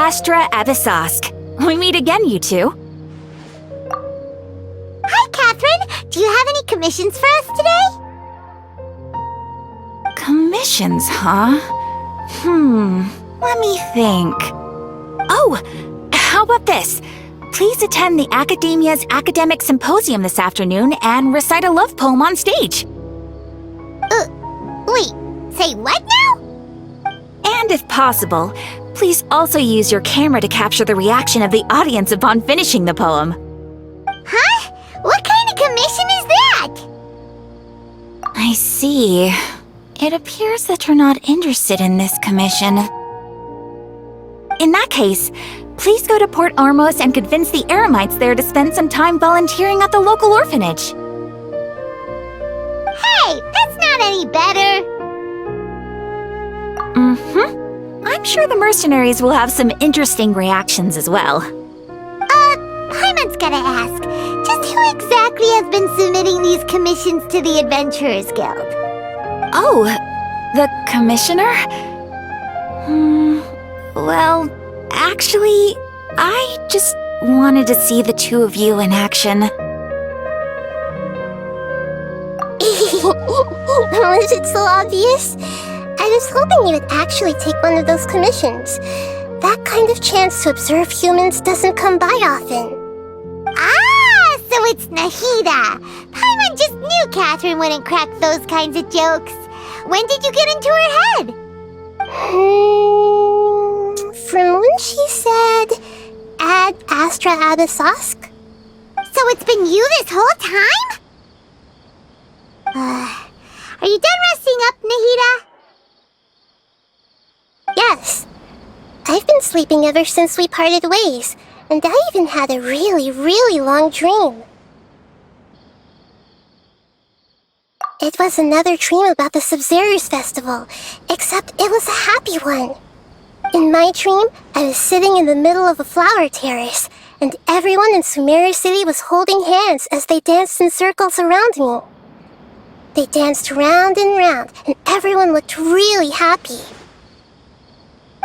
Astra Abyssosque. We meet again, you two. Hi, Catherine! Do you have any commissions for us today? Commissions, huh? Let me think. Oh, how about this? Please attend the Academia's Academic Symposium this afternoon and recite a love poem on stage. Wait, say what now? And if possible, please also use your camera to capture the reaction of the audience upon finishing the poem. Huh? What kind of commission is that? I see. It appears that you're not interested in this commission. In that case, please go to Port Ormos and convince the Eremites there to spend some time volunteering at the local orphanage. Hey, that's not any better. I'm sure the mercenaries will have some interesting reactions as well. Paimon's gotta ask, just who exactly has been submitting these commissions to the Adventurers Guild? Oh, the commissioner? Well, actually, I just wanted to see the two of you in action. Was it so obvious? I was hoping you would actually take one of those commissions. That kind of chance to observe humans doesn't come by often. Ah, so it's Nahida. Paimon just knew Catherine wouldn't crack those kinds of jokes. When did you get into her head? From when she said, Ad Astra Abyssosque? So it's been you this whole time? Are you done resting up, Nahida? Yes. I've been sleeping ever since we parted ways, and I even had a really, really long dream. It was another dream about the Sub-Zero's festival, except it was a happy one. In my dream, I was sitting in the middle of a flower terrace, and everyone in Sumeru City was holding hands as they danced in circles around me. They danced round and round, and everyone looked really happy.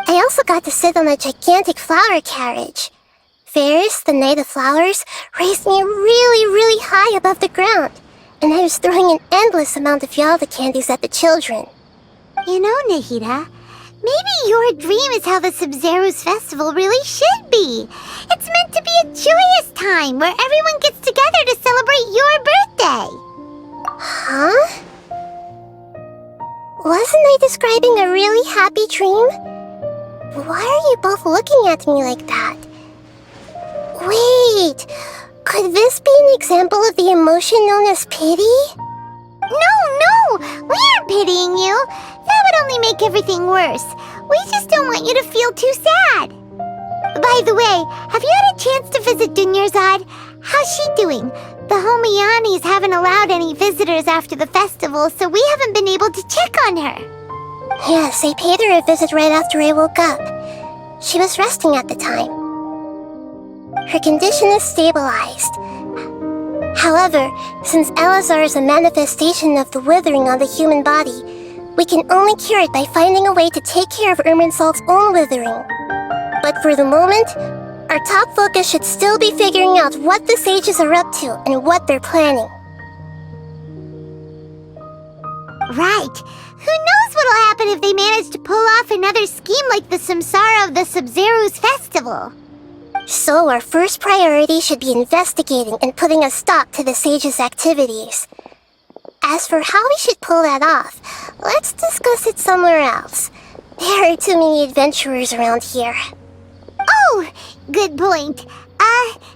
I also got to sit on a gigantic flower carriage. Ferris, the Knight of Flowers, raised me really, really high above the ground, and I was throwing an endless amount of Yalda candies at the children. You know, Nahida, maybe your dream is how the Sub-Zero's festival really should be. It's meant to be a joyous time where everyone gets together to celebrate your birthday. Huh? Wasn't I describing a really happy dream? Why are you both looking at me like that? Wait, could this be an example of the emotion known as pity? No, we aren't pitying you. That would only make everything worse. We just don't want you to feel too sad. By the way, have you had a chance to visit Dunyarzad? How's she doing? The Homianis haven't allowed any visitors after the festival, so we haven't been able to check on her. Yes, I paid her a visit right after I woke up. She was resting at the time. Her condition is stabilized. However, since Elazar is a manifestation of the withering on the human body, we can only cure it by finding a way to take care of Irminsol's own withering. But for the moment, our top focus should still be figuring out what the sages are up to and what they're planning. Right. Who knows what'll happen if they manage to pull off another scheme like the Samsara of the Sub-Zero's festival? So our first priority should be investigating and putting a stop to the sages' activities. As for how we should pull that off, let's discuss it somewhere else. There are too many adventurers around here. Oh, good point.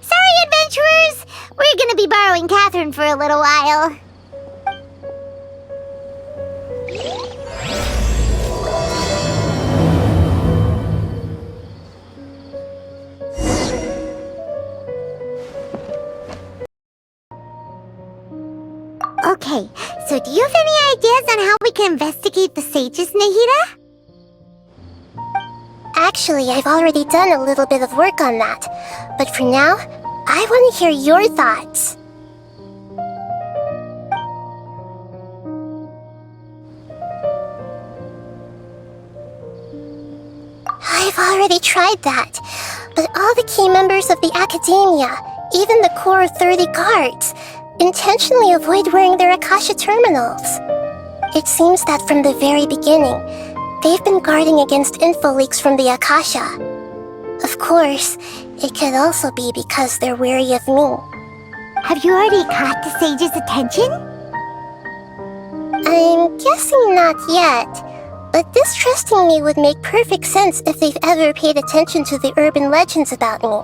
Sorry, adventurers. We're gonna be borrowing Catherine for a little while. Okay, so do you have any ideas on how we can investigate the sages, Nahida? Actually, I've already done a little bit of work on that. But for now, I want to hear your thoughts. I've already tried that, but all the key members of the Academia, even the core 30 guards, intentionally avoid wearing their Akasha terminals. It seems that from the very beginning, they've been guarding against info leaks from the Akasha. Of course, it could also be because they're wary of me. Have you already caught the sage's attention? I'm guessing not yet, but distrusting me would make perfect sense if they've ever paid attention to the urban legends about me.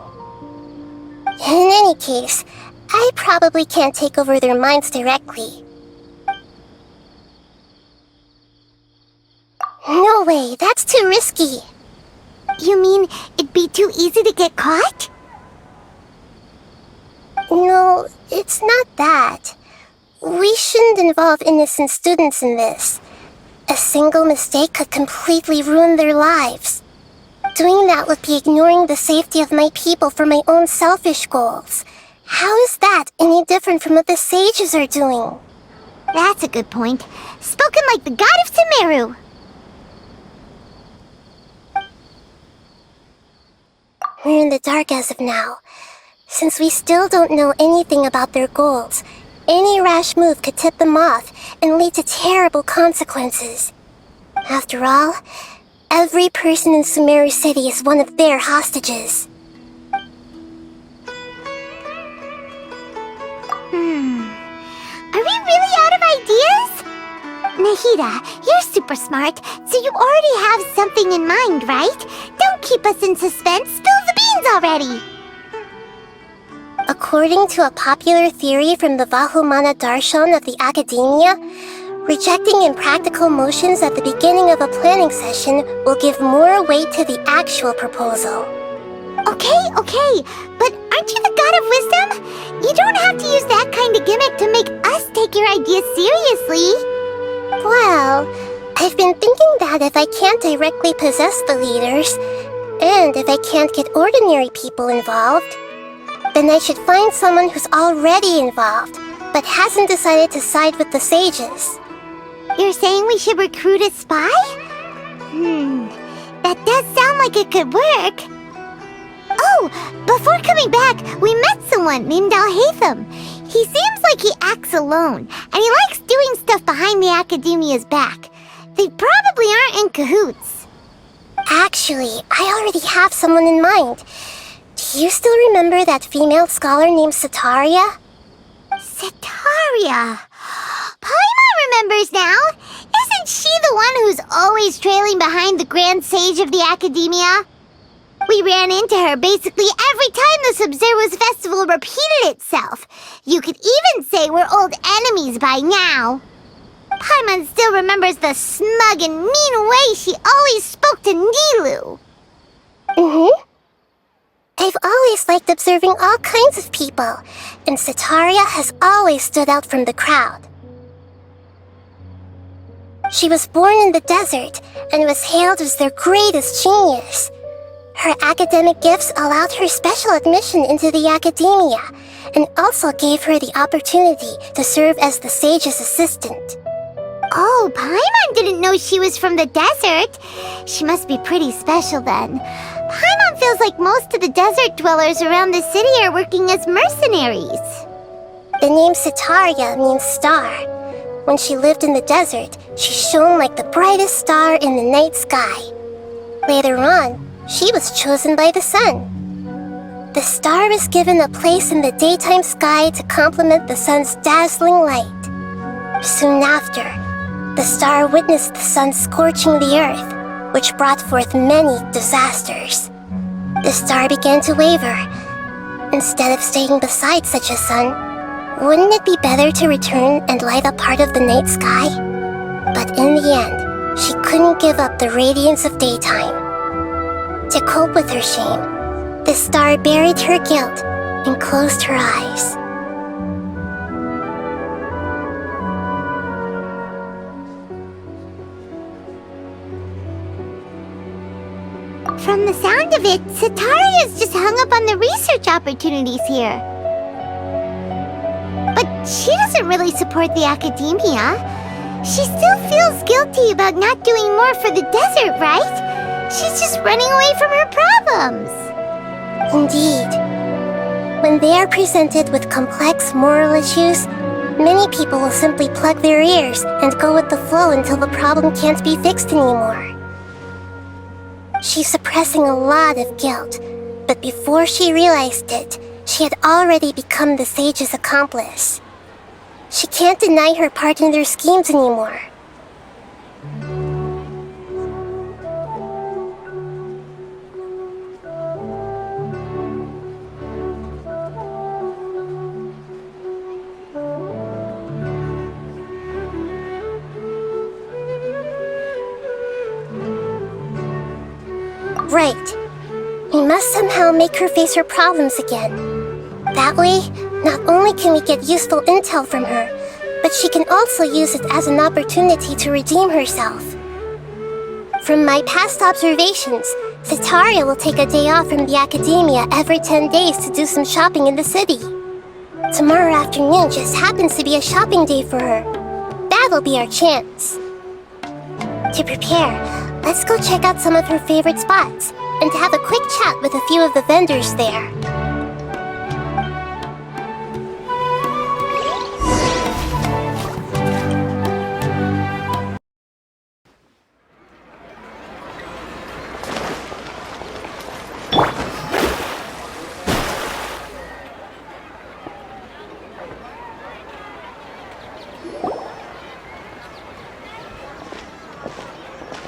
In any case, I probably can't take over their minds directly. No way, that's too risky. You mean it'd be too easy to get caught? No, it's not that. We shouldn't involve innocent students in this. A single mistake could completely ruin their lives. Doing that would be ignoring the safety of my people for my own selfish goals. How is that any different from what the sages are doing? That's a good point. Spoken like the god of Sumeru. We're in the dark as of now. Since we still don't know anything about their goals, any rash move could tip them off and lead to terrible consequences. After all, every person in Sumeru City is one of their hostages. Are we really out of ideas? Nahida, you're super smart, so you already have something in mind, right? Don't keep us in suspense. Spill the beans already. According to a popular theory from the Vahumana Darshan of the Academia, rejecting impractical motions at the beginning of a planning session will give more weight to the actual proposal. Okay, but aren't you the god of wisdom? You don't have to use that kind of gimmick to make us take your ideas seriously. Well, I've been thinking that if I can't directly possess the leaders, and if I can't get ordinary people involved, then I should find someone who's already involved, but hasn't decided to side with the sages. You're saying we should recruit a spy? That does sound like it could work. Oh, before coming back, we met someone named Al-Haytham. He seems like he acts alone, and he likes doing stuff behind the Academia's back. They probably aren't in cahoots. Actually, I already have someone in mind. Do you still remember that female scholar named Setaria? Setaria. Paimon remembers now. Isn't she the one who's always trailing behind the Grand Sage of the Academia? We ran into her basically every time the Sub-Zero's festival repeated itself. You could even say we're old enemies by now. Paimon still remembers the smug and mean way she always spoke to Nilu. I've always liked observing all kinds of people, and Setaria has always stood out from the crowd. She was born in the desert and was hailed as their greatest genius. Her academic gifts allowed her special admission into the Academia, and also gave her the opportunity to serve as the sage's assistant. Oh, Paimon didn't know she was from the desert. She must be pretty special then. Paimon feels like most of the desert dwellers around the city are working as mercenaries. The name Setaria means star. When she lived in the desert, she shone like the brightest star in the night sky. Later on, she was chosen by the sun. The star was given a place in the daytime sky to complement the sun's dazzling light. Soon after, the star witnessed the sun scorching the earth, which brought forth many disasters. The star began to waver. Instead of staying beside such a sun, wouldn't it be better to return and light up part of the night sky? But in the end, she couldn't give up the radiance of daytime. To cope with her shame, the star buried her guilt and closed her eyes. From the sound of it, Setaria's just hung up on the research opportunities here. But she doesn't really support the Academia. She still feels guilty about not doing more for the desert, right? She's just running away from her problems. Indeed. When they are presented with complex moral issues, many people will simply plug their ears and go with the flow until the problem can't be fixed anymore. She's suppressing a lot of guilt, but before she realized it, she had already become the sage's accomplice. She can't deny her part in their schemes anymore. Right. We must somehow make her face her problems again. That way, not only can we get useful intel from her, but she can also use it as an opportunity to redeem herself. From my past observations, Sitaria will take a day off from the academia every 10 days to do some shopping in the city. Tomorrow afternoon just happens to be a shopping day for her. That'll be our chance. To prepare, let's go check out some of her favorite spots and have a quick chat with a few of the vendors there.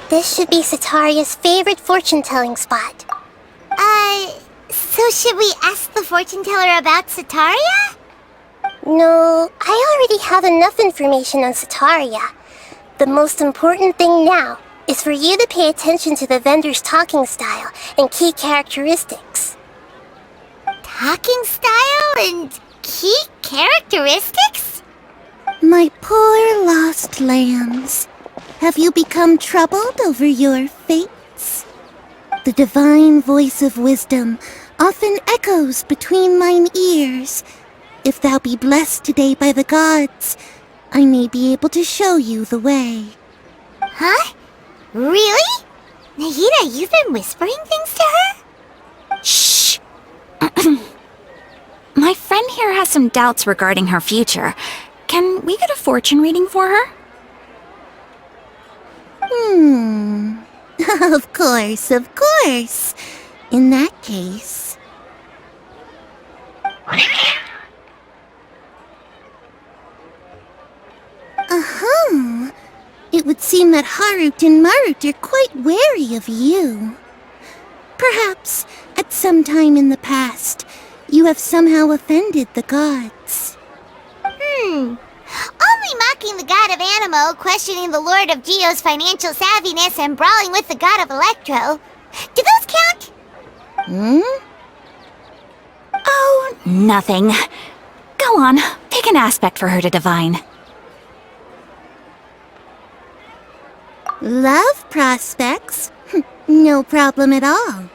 This should be Sitaria's favorite fortune-telling spot. So should we ask the fortune teller about Sitaria? No, I already have enough information on Sitaria. The most important thing now is for you to pay attention to the vendor's talking style and key characteristics. Talking style and key characteristics? My poor lost lambs, have you become troubled over your fates? The divine voice of wisdom often echoes between mine ears. If thou be blessed today by the gods, I may be able to show you the way. Huh? Really? Nahida, you've been whispering things to her? Shh! My friend here has some doubts regarding her future. Can we get a fortune reading for her? Of course, of course. In that case... It would seem that Harut and Marut are quite wary of you. Perhaps, at some time in the past, you have somehow offended the gods. Only mocking the god of Animo, questioning the lord of Geo's financial savviness, and brawling with the god of Electro. Do those count? Oh, nothing. Go on, pick an aspect for her to divine. Love prospects? No problem at all.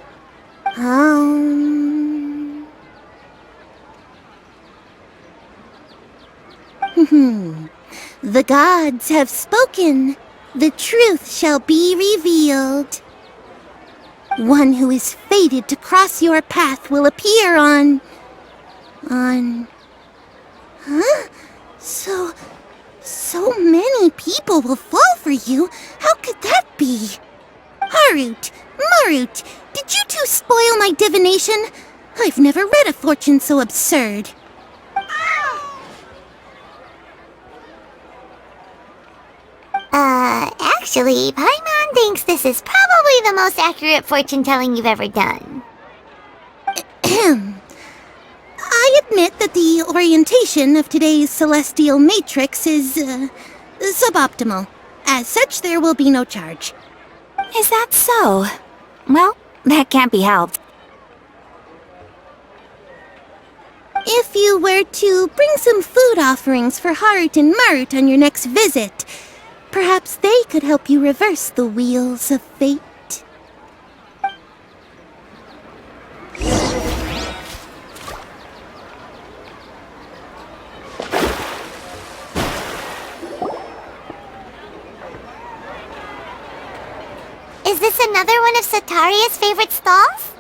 The gods have spoken. The truth shall be revealed. One who is fated to cross your path will appear on... Huh? So many people will fall for you. How could that be? Harut, Marut, did you two spoil my divination? I've never read a fortune so absurd. Actually, Paimon thinks this is probably the most accurate fortune-telling you've ever done. I admit that the orientation of today's celestial matrix is, suboptimal. As such, there will be no charge. Is that so? Well, that can't be helped. If you were to bring some food offerings for Harut and Marut on your next visit, perhaps they could help you reverse the wheels of fate. Is this another one of Sataria's favorite stalls?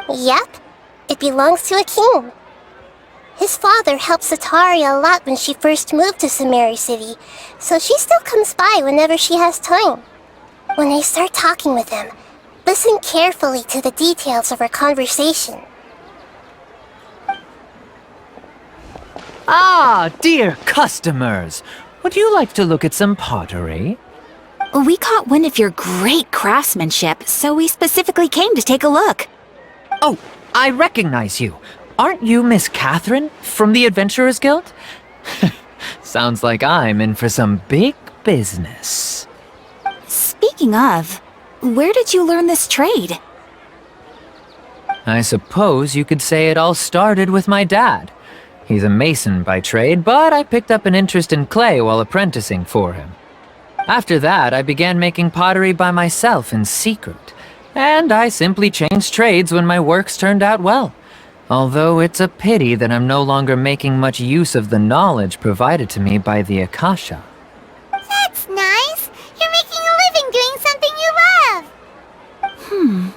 Yep, it belongs to a king. His father helped Sataria a lot when she first moved to Samari City, so she still comes by whenever she has time. When I start talking with him, listen carefully to the details of our conversation. Ah, dear customers! Would you like to look at some pottery? We caught wind of your great craftsmanship, so we specifically came to take a look. Oh, I recognize you. Aren't you Miss Catherine from the Adventurers Guild? Sounds like I'm in for some big business. Speaking of, where did you learn this trade? I suppose you could say it all started with my dad. He's a mason by trade, but I picked up an interest in clay while apprenticing for him. After that, I began making pottery by myself in secret, and I simply changed trades when my works turned out well. Although it's a pity that I'm no longer making much use of the knowledge provided to me by the Akasha. That's nice. You're making a living doing something you love.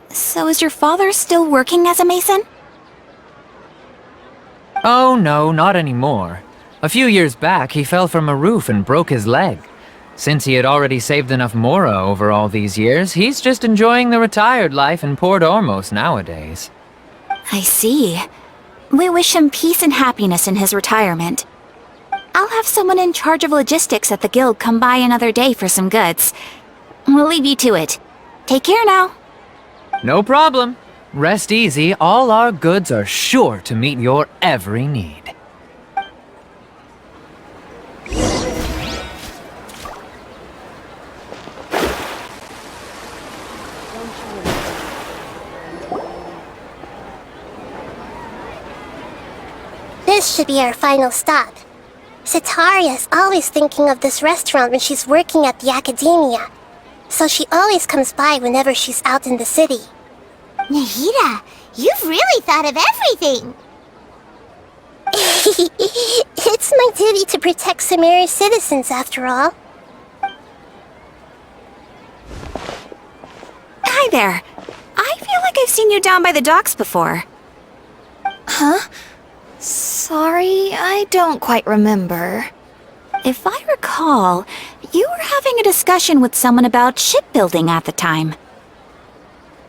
So is your father still working as a mason? Oh no, not anymore. A few years back, he fell from a roof and broke his leg. Since he had already saved enough mora over all these years, he's just enjoying the retired life in Port Ormos nowadays. I see. We wish him peace and happiness in his retirement. I'll have someone in charge of logistics at the guild come by another day for some goods. We'll leave you to it. Take care now. No problem. Rest easy, all our goods are sure to meet your every need. This should be our final stop. Sataria is always thinking of this restaurant when she's working at the academia, so she always comes by whenever she's out in the city. Nahida, you've really thought of everything. It's my duty to protect Samari's citizens, after all. Hi there. I feel like I've seen you down by the docks before. Huh? Sorry, I don't quite remember. If I recall, you were having a discussion with someone about shipbuilding at the time.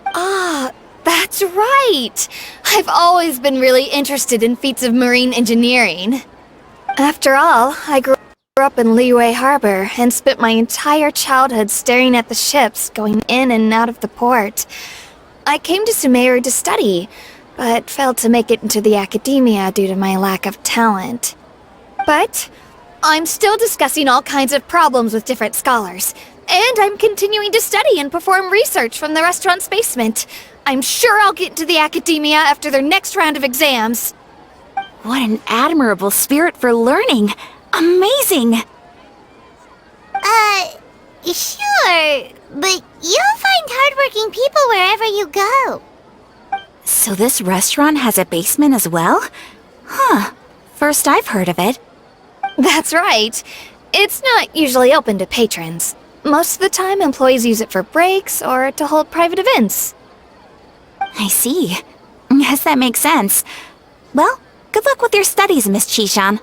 Ah, that's right! I've always been really interested in feats of marine engineering. After all, I grew up in Liyue Harbor and spent my entire childhood staring at the ships going in and out of the port. I came to Sumeru to study, but failed to make it into the academia due to my lack of talent. But I'm still discussing all kinds of problems with different scholars, and I'm continuing to study and perform research from the restaurant's basement. I'm sure I'll get into the academia after their next round of exams. What an admirable spirit for learning! Amazing! Sure, but you'll find hardworking people wherever you go. So this restaurant has a basement as well? Huh. First I've heard of it. That's right. It's not usually open to patrons. Most of the time, employees use it for breaks or to hold private events. I see. Guess that makes sense. Well, good luck with your studies, Miss Chishan.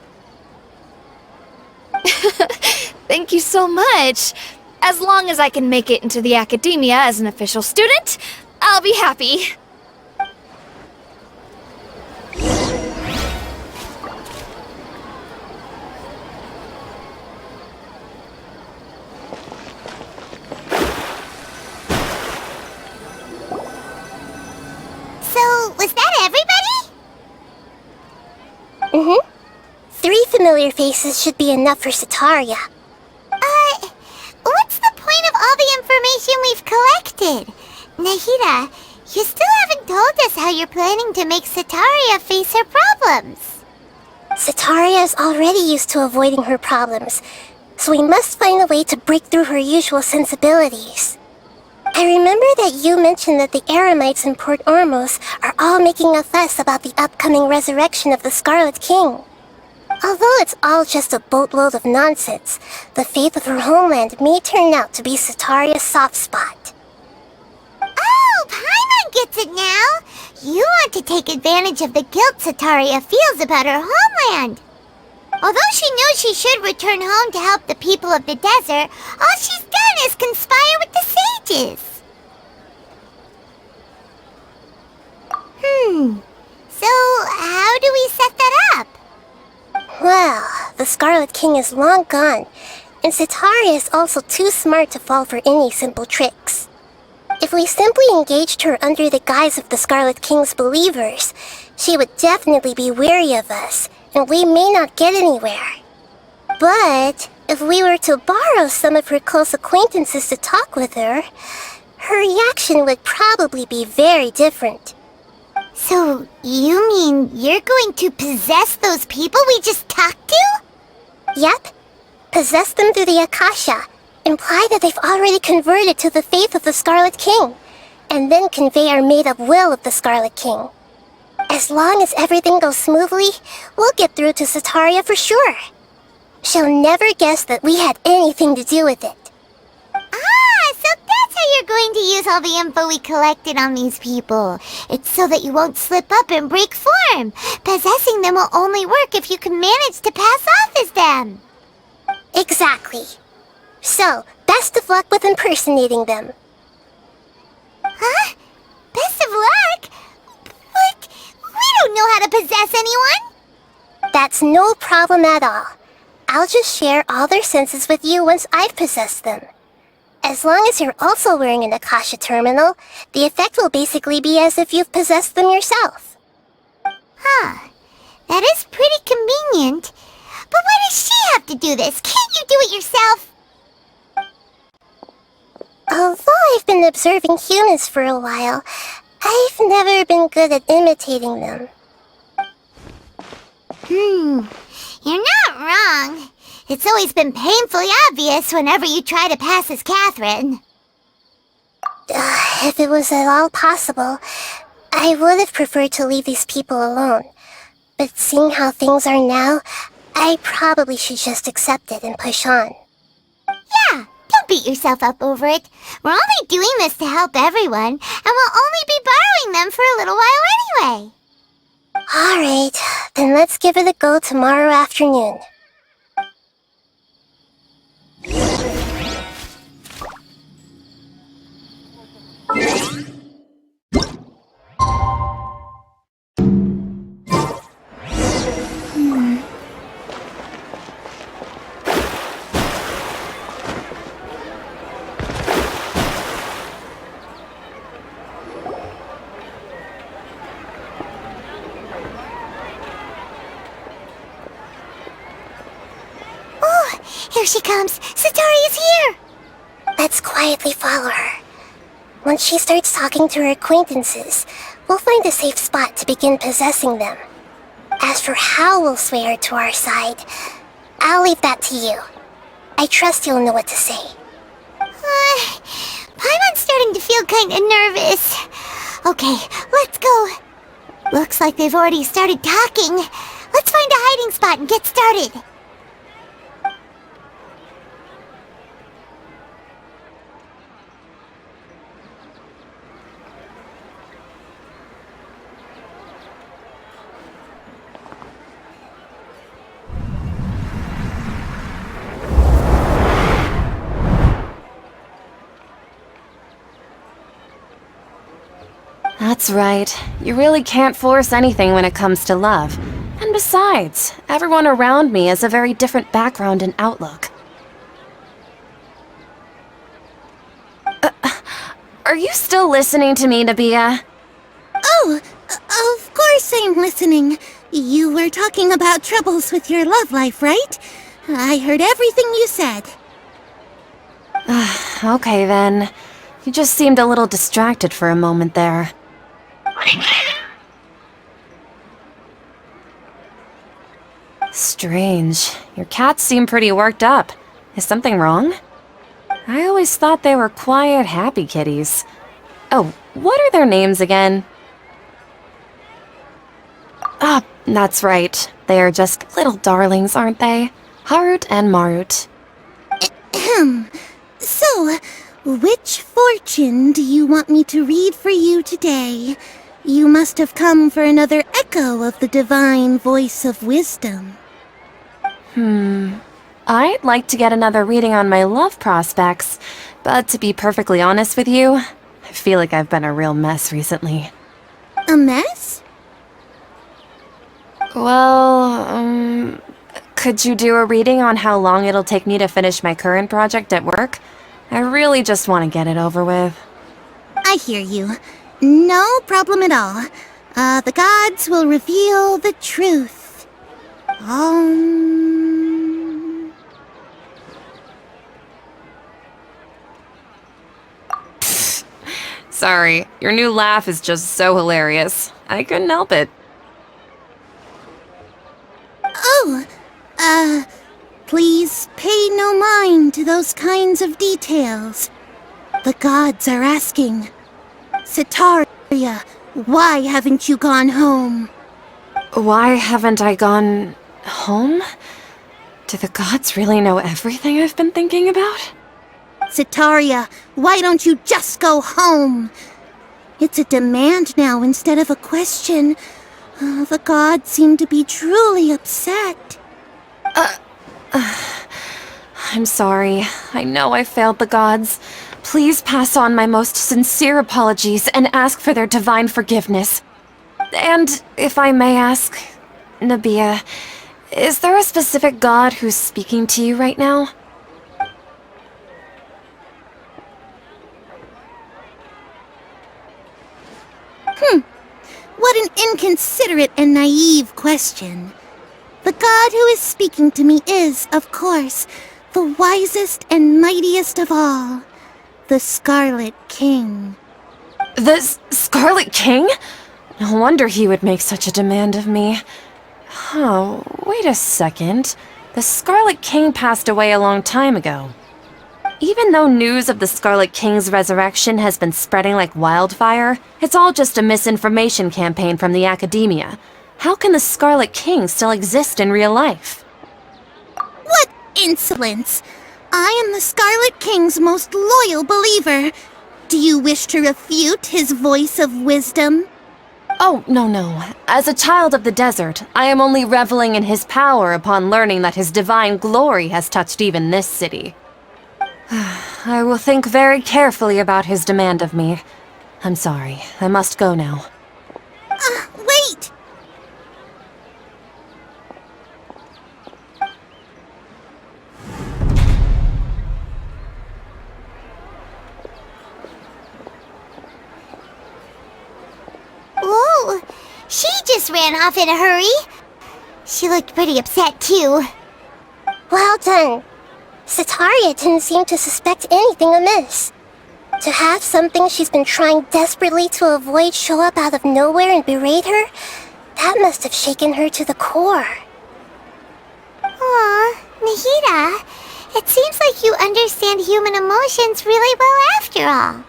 Thank you so much. As long as I can make it into the academia as an official student, I'll be happy. So, was that everybody? Mm-hmm. 3 familiar faces should be enough for Sataria. What's the point of all the information we've collected? Nahida, you still haven't told us how you're planning to make Sataria face her problems. Sataria is already used to avoiding her problems, so we must find a way to break through her usual sensibilities. I remember that you mentioned that the Eremites in Port Ormos are all making a fuss about the upcoming resurrection of the Scarlet King. Although it's all just a boatload of nonsense, the fate of her homeland may turn out to be Sataria's soft spot. Oh, Paimon gets it now! You want to take advantage of the guilt Sataria feels about her homeland. Although she knows she should return home to help the people of the desert, all she's done is conspire with the sages. So how do we set that up? Well, the Scarlet King is long gone, and Sataria is also too smart to fall for any simple tricks. If we simply engaged her under the guise of the Scarlet King's believers, she would definitely be wary of us, and we may not get anywhere. But if we were to borrow some of her close acquaintances to talk with her, her reaction would probably be very different. So you mean you're going to possess those people we just talked to? Yep. Possess them through the Akasha. Imply that they've already converted to the faith of the Scarlet King, and then convey our made-up will of the Scarlet King. As long as everything goes smoothly, we'll get through to Sataria for sure. She'll never guess that we had anything to do with it. Ah, so that's how you're going to use all the info we collected on these people. It's so that you won't slip up and break form. Possessing them will only work if you can manage to pass off as them. Exactly. So, best of luck with impersonating them. Huh? Best of luck? But we don't know how to possess anyone. That's no problem at all. I'll just share all their senses with you once I've possessed them. As long as you're also wearing an Akasha terminal, the effect will basically be as if you've possessed them yourself. Huh. That is pretty convenient. But why does she have to do this? Can't you do it yourself? Although I've been observing humans for a while, I've never been good at imitating them. You're not wrong. It's always been painfully obvious whenever you try to pass as Catherine. If it was at all possible, I would have preferred to leave these people alone. But seeing how things are now, I probably should just accept it and push on. Yeah, don't beat yourself up over it. We're only doing this to help everyone, and we'll only be borrowing them for a little while anyway. Alright, then let's give it a go tomorrow afternoon. Here she comes! Sataria's here! Let's quietly follow her. Once she starts talking to her acquaintances, we'll find a safe spot to begin possessing them. As for how we'll sway her to our side, I'll leave that to you. I trust you'll know what to say. Paimon's starting to feel kinda nervous. Okay, let's go. Looks like they've already started talking. Let's find a hiding spot and get started. That's right. You really can't force anything when it comes to love. And besides, everyone around me has a very different background and outlook. Are you still listening to me, Nabia? Oh, of course I'm listening. You were talking about troubles with your love life, right? I heard everything you said. Okay then. You just seemed a little distracted for a moment there. Strange. Your cats seem pretty worked up. Is something wrong? I always thought they were quiet, happy kitties. Oh, what are their names again? Ah, that's right. They are just little darlings, aren't they? Harut and Marut. So, which fortune do you want me to read for you today? You must have come for another echo of the divine voice of wisdom. I'd like to get another reading on my love prospects, but to be perfectly honest with you, I feel like I've been a real mess recently. A mess? Well, could you do a reading on how long it'll take me to finish my current project at work? I really just want to get it over with. I hear you. No problem at all. The gods will reveal the truth. Sorry, your new laugh is just so hilarious. I couldn't help it. Please pay no mind to those kinds of details. The gods are asking, Sitaria, why haven't you gone home? Why haven't I gone home? Do the gods really know everything I've been thinking about? Sitaria, why don't you just go home? It's a demand now instead of a question. The gods seem to be truly upset. I'm sorry. I know I failed the gods. Please pass on my most sincere apologies and ask for their divine forgiveness. And if I may ask, Nabia, is there a specific god who's speaking to you right now? What an inconsiderate and naive question. The god who is speaking to me is, of course, the wisest and mightiest of all, the Scarlet King. The Scarlet King? No wonder he would make such a demand of me. Oh, wait a second. The Scarlet King passed away a long time ago. Even though news of the Scarlet King's resurrection has been spreading like wildfire, it's all just a misinformation campaign from the academia. How can the Scarlet King still exist in real life? What insolence! I am the Scarlet King's most loyal believer. Do you wish to refute his voice of wisdom? Oh, no. As a child of the desert, I am only reveling in his power upon learning that his divine glory has touched even this city. I will think very carefully about his demand of me. I'm sorry, I must go now. Wait! Whoa! She just ran off in a hurry. She looked pretty upset, too. Well done. Sitaria didn't seem to suspect anything amiss. To have something she's been trying desperately to avoid show up out of nowhere and berate her, that must have shaken her to the core. Aw, Nahida, it seems like you understand human emotions really well after all.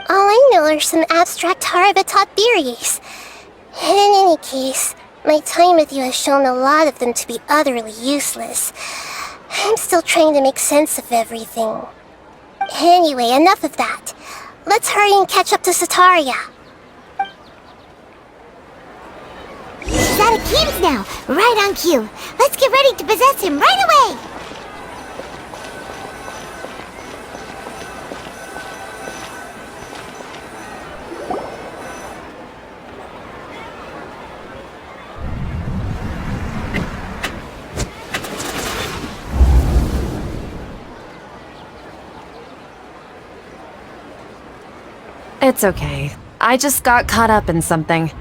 All I know are some abstract Harabatot theories. And in any case, my time with you has shown a lot of them to be utterly useless. I'm still trying to make sense of everything. Anyway, enough of that. Let's hurry and catch up to Sitaria. He's out of Keem's now, right on cue. Let's get ready to possess him right away! It's okay. I just got caught up in something.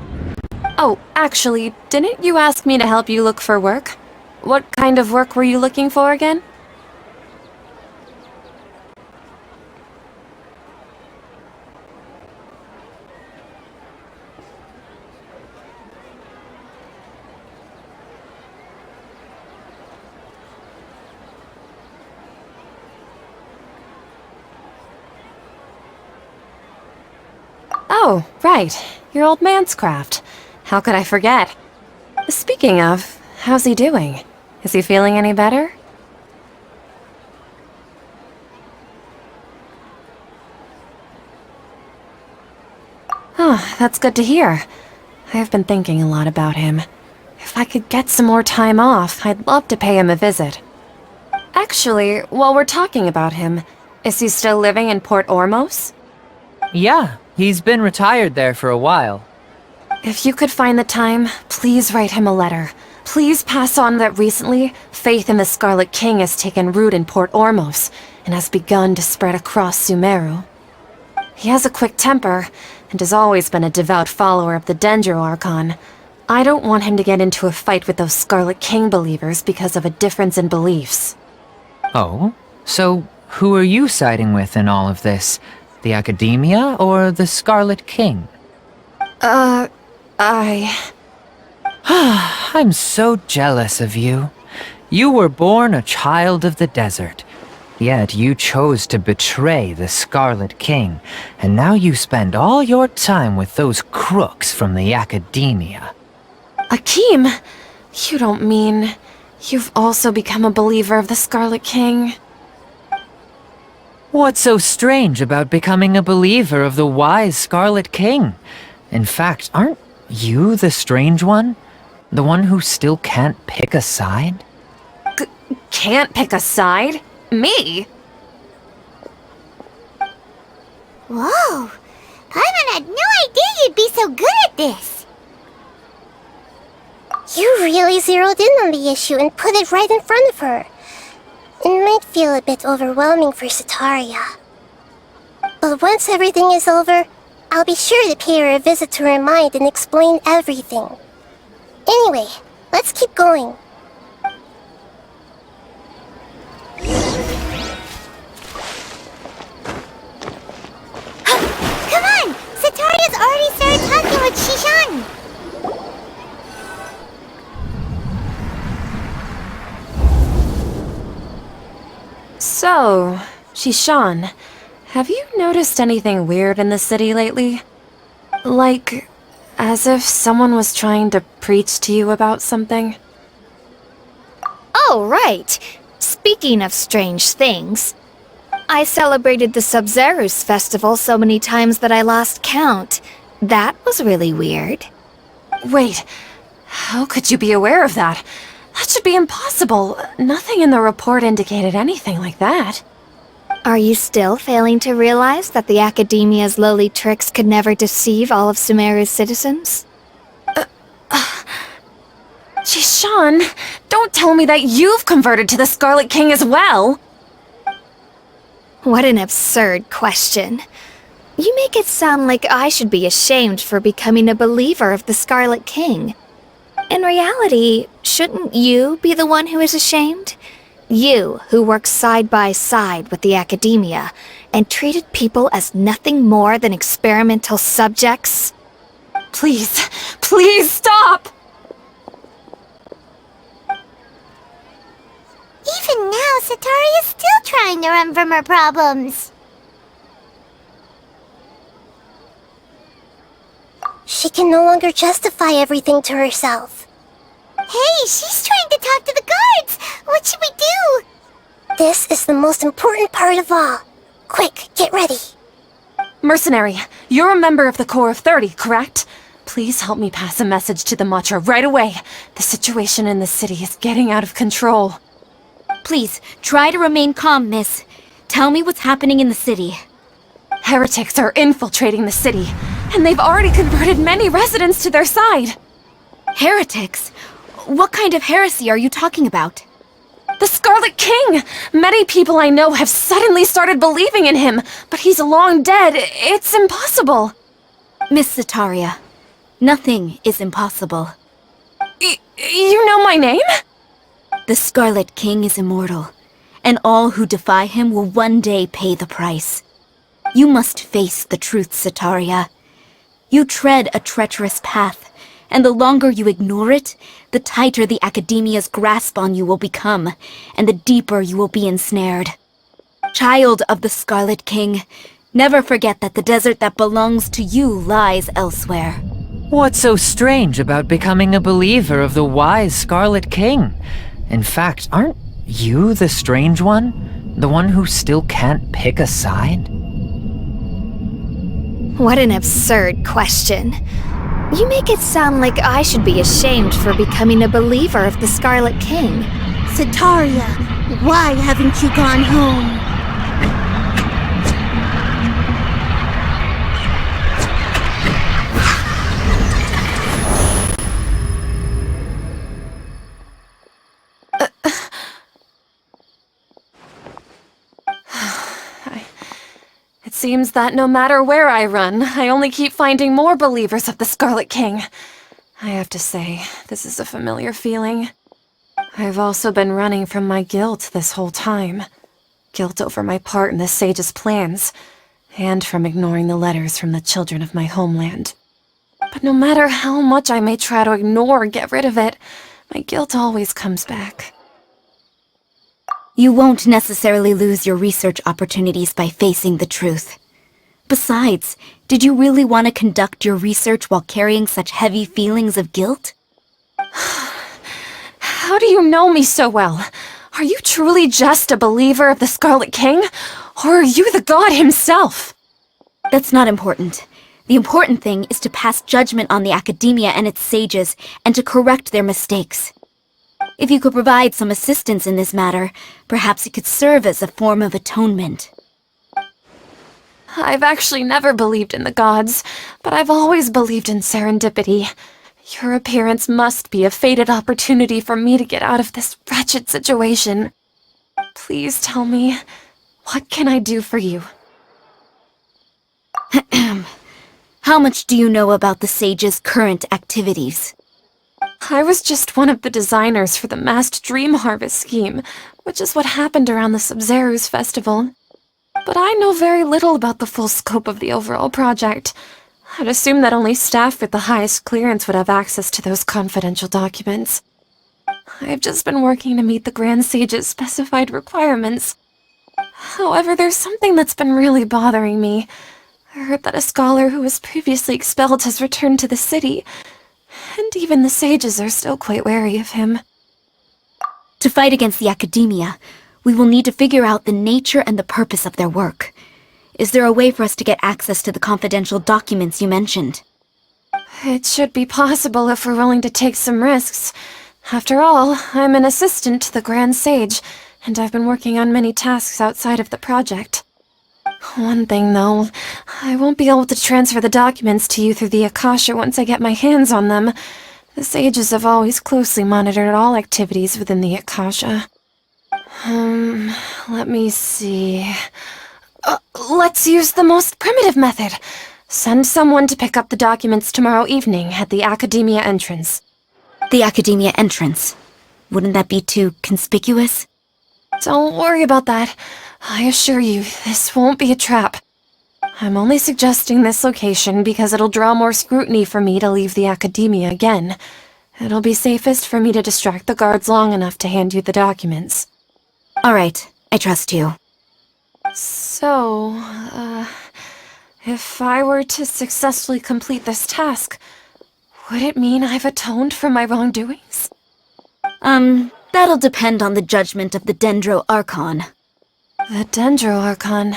Oh, actually, didn't you ask me to help you look for work? What kind of work were you looking for again? Oh, right. Your old man's craft. How could I forget? Speaking of, how's he doing? Is he feeling any better? Oh, that's good to hear. I've been thinking a lot about him. If I could get some more time off, I'd love to pay him a visit. Actually, while we're talking about him, is he still living in Port Ormos? Yeah, he's been retired there for a while. If you could find the time, please write him a letter. Please pass on that recently, faith in the Scarlet King has taken root in Port Ormos and has begun to spread across Sumeru. He has a quick temper and has always been a devout follower of the Dendro Archon. I don't want him to get into a fight with those Scarlet King believers because of a difference in beliefs. Oh? So, who are you siding with in all of this? The Academia or the Scarlet King? I'm so jealous of you. You were born a child of the desert. Yet you chose to betray the Scarlet King, and now you spend all your time with those crooks from the Academia. Akeem, you don't mean you've also become a believer of the Scarlet King? What's so strange about becoming a believer of the wise Scarlet King? In fact, aren't you the strange one? The one who still can't pick a side? Can't pick a side? Me? Whoa! Paimon had no idea you'd be so good at this! You really zeroed in on the issue and put it right in front of her. It might feel a bit overwhelming for Sataria. But once everything is over, I'll be sure to pay her a visit to her mind and explain everything. Anyway, let's keep going. Come on! Sataria's already started talking with Shishan! So, Shishan, have you noticed anything weird in the city lately? Like, as if someone was trying to preach to you about something? Oh, right. Speaking of strange things, I celebrated the Sub-Zerus festival so many times that I lost count. That was really weird. Wait, how could you be aware of that? That should be impossible. Nothing in the report indicated anything like that. Are you still failing to realize that the Academia's lowly tricks could never deceive all of Sumeru's citizens? Shishan, don't tell me that you've converted to the Scarlet King as well! What an absurd question. You make it sound like I should be ashamed for becoming a believer of the Scarlet King. In reality, shouldn't you be the one who is ashamed? You, who worked side by side with the Academia and treated people as nothing more than experimental subjects? Please, please stop! Even now, Sataria's still trying to run from her problems. She can no longer justify everything to herself. Hey, she's trying to talk to the guards! What should we do? This is the most important part of all. Quick, get ready. Mercenary, you're a member of the Corps of 30, correct? Please help me pass a message to the Matra right away. The situation in the city is getting out of control. Please, try to remain calm, miss. Tell me what's happening in the city. Heretics are infiltrating the city, and they've already converted many residents to their side. Heretics? What kind of heresy are you talking about? The Scarlet King! Many people I know have suddenly started believing in him, but he's long dead. It's impossible. Miss Sataria, nothing is impossible. You know my name? The Scarlet King is immortal, and all who defy him will one day pay the price. You must face the truth, Sataria. You tread a treacherous path, and the longer you ignore it, the tighter the Academia's grasp on you will become, and the deeper you will be ensnared. Child of the Scarlet King, never forget that the desert that belongs to you lies elsewhere. What's so strange about becoming a believer of the wise Scarlet King? In fact, aren't you the strange one? The one who still can't pick a side? What an absurd question. You make it sound like I should be ashamed for becoming a believer of the Scarlet King. Sataria, why haven't you gone home? It seems that no matter where I run, I only keep finding more believers of the Scarlet King. I have to say, this is a familiar feeling. I've also been running from my guilt this whole time. Guilt over my part in the sage's plans, and from ignoring the letters from the children of my homeland. But no matter how much I may try to ignore or get rid of it, my guilt always comes back. You won't necessarily lose your research opportunities by facing the truth. Besides, did you really want to conduct your research while carrying such heavy feelings of guilt? How do you know me so well? Are you truly just a believer of the Scarlet King? Or are you the god himself? That's not important. The important thing is to pass judgment on the academia and its sages, and to correct their mistakes. If you could provide some assistance in this matter, perhaps it could serve as a form of atonement. I've actually never believed in the gods, but I've always believed in serendipity. Your appearance must be a fated opportunity for me to get out of this wretched situation. Please tell me, what can I do for you? How much do you know about the sage's current activities? I was just one of the designers for the massed dream harvest scheme, which is what happened around the Sub-Zeru's festival. But I know very little about the full scope of the overall project. I'd assume that only staff with the highest clearance would have access to those confidential documents. I've just been working to meet the Grand Sage's specified requirements. However, there's something that's been really bothering me. I heard that a scholar who was previously expelled has returned to the city, and even the sages are still quite wary of him. To fight against the academia, we will need to figure out the nature and the purpose of their work. Is there a way for us to get access to the confidential documents you mentioned? It should be possible if we're willing to take some risks. After all, I'm an assistant to the Grand Sage, and I've been working on many tasks outside of the project. One thing, though, I won't be able to transfer the documents to you through the Akasha once I get my hands on them. The sages have always closely monitored all activities within the Akasha. Let me see... let's use the most primitive method. Send someone to pick up the documents tomorrow evening at the Academia entrance. The Academia entrance. Wouldn't that be too conspicuous? Don't worry about that. I assure you, this won't be a trap. I'm only suggesting this location because it'll draw more scrutiny for me to leave the Academia again. It'll be safest for me to distract the guards long enough to hand you the documents. All right, I trust you. So, if I were to successfully complete this task, would it mean I've atoned for my wrongdoings? That'll depend on the judgment of the Dendro Archon. The Dendro Archon.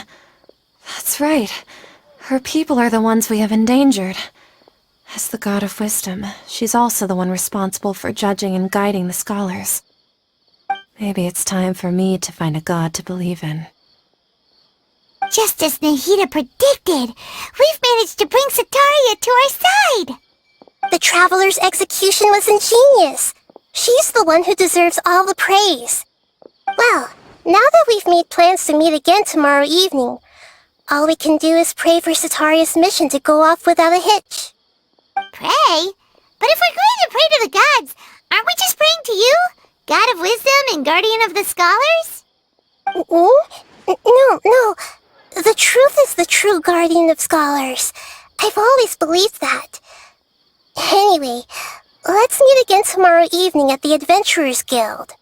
That's right. Her people are the ones we have endangered. As the god of wisdom, she's also the one responsible for judging and guiding the scholars. Maybe it's time for me to find a god to believe in. Just as Nahida predicted, we've managed to bring Sataria to our side! The Traveler's execution was ingenious. She's the one who deserves all the praise. Well, now that we've made plans to meet again tomorrow evening, all we can do is pray for Sataria's mission to go off without a hitch. Pray? But if we're going to pray to the gods, aren't we just praying to you? God of wisdom and guardian of the scholars? No. The truth is the true guardian of scholars. I've always believed that. Anyway, let's meet again tomorrow evening at the Adventurers Guild.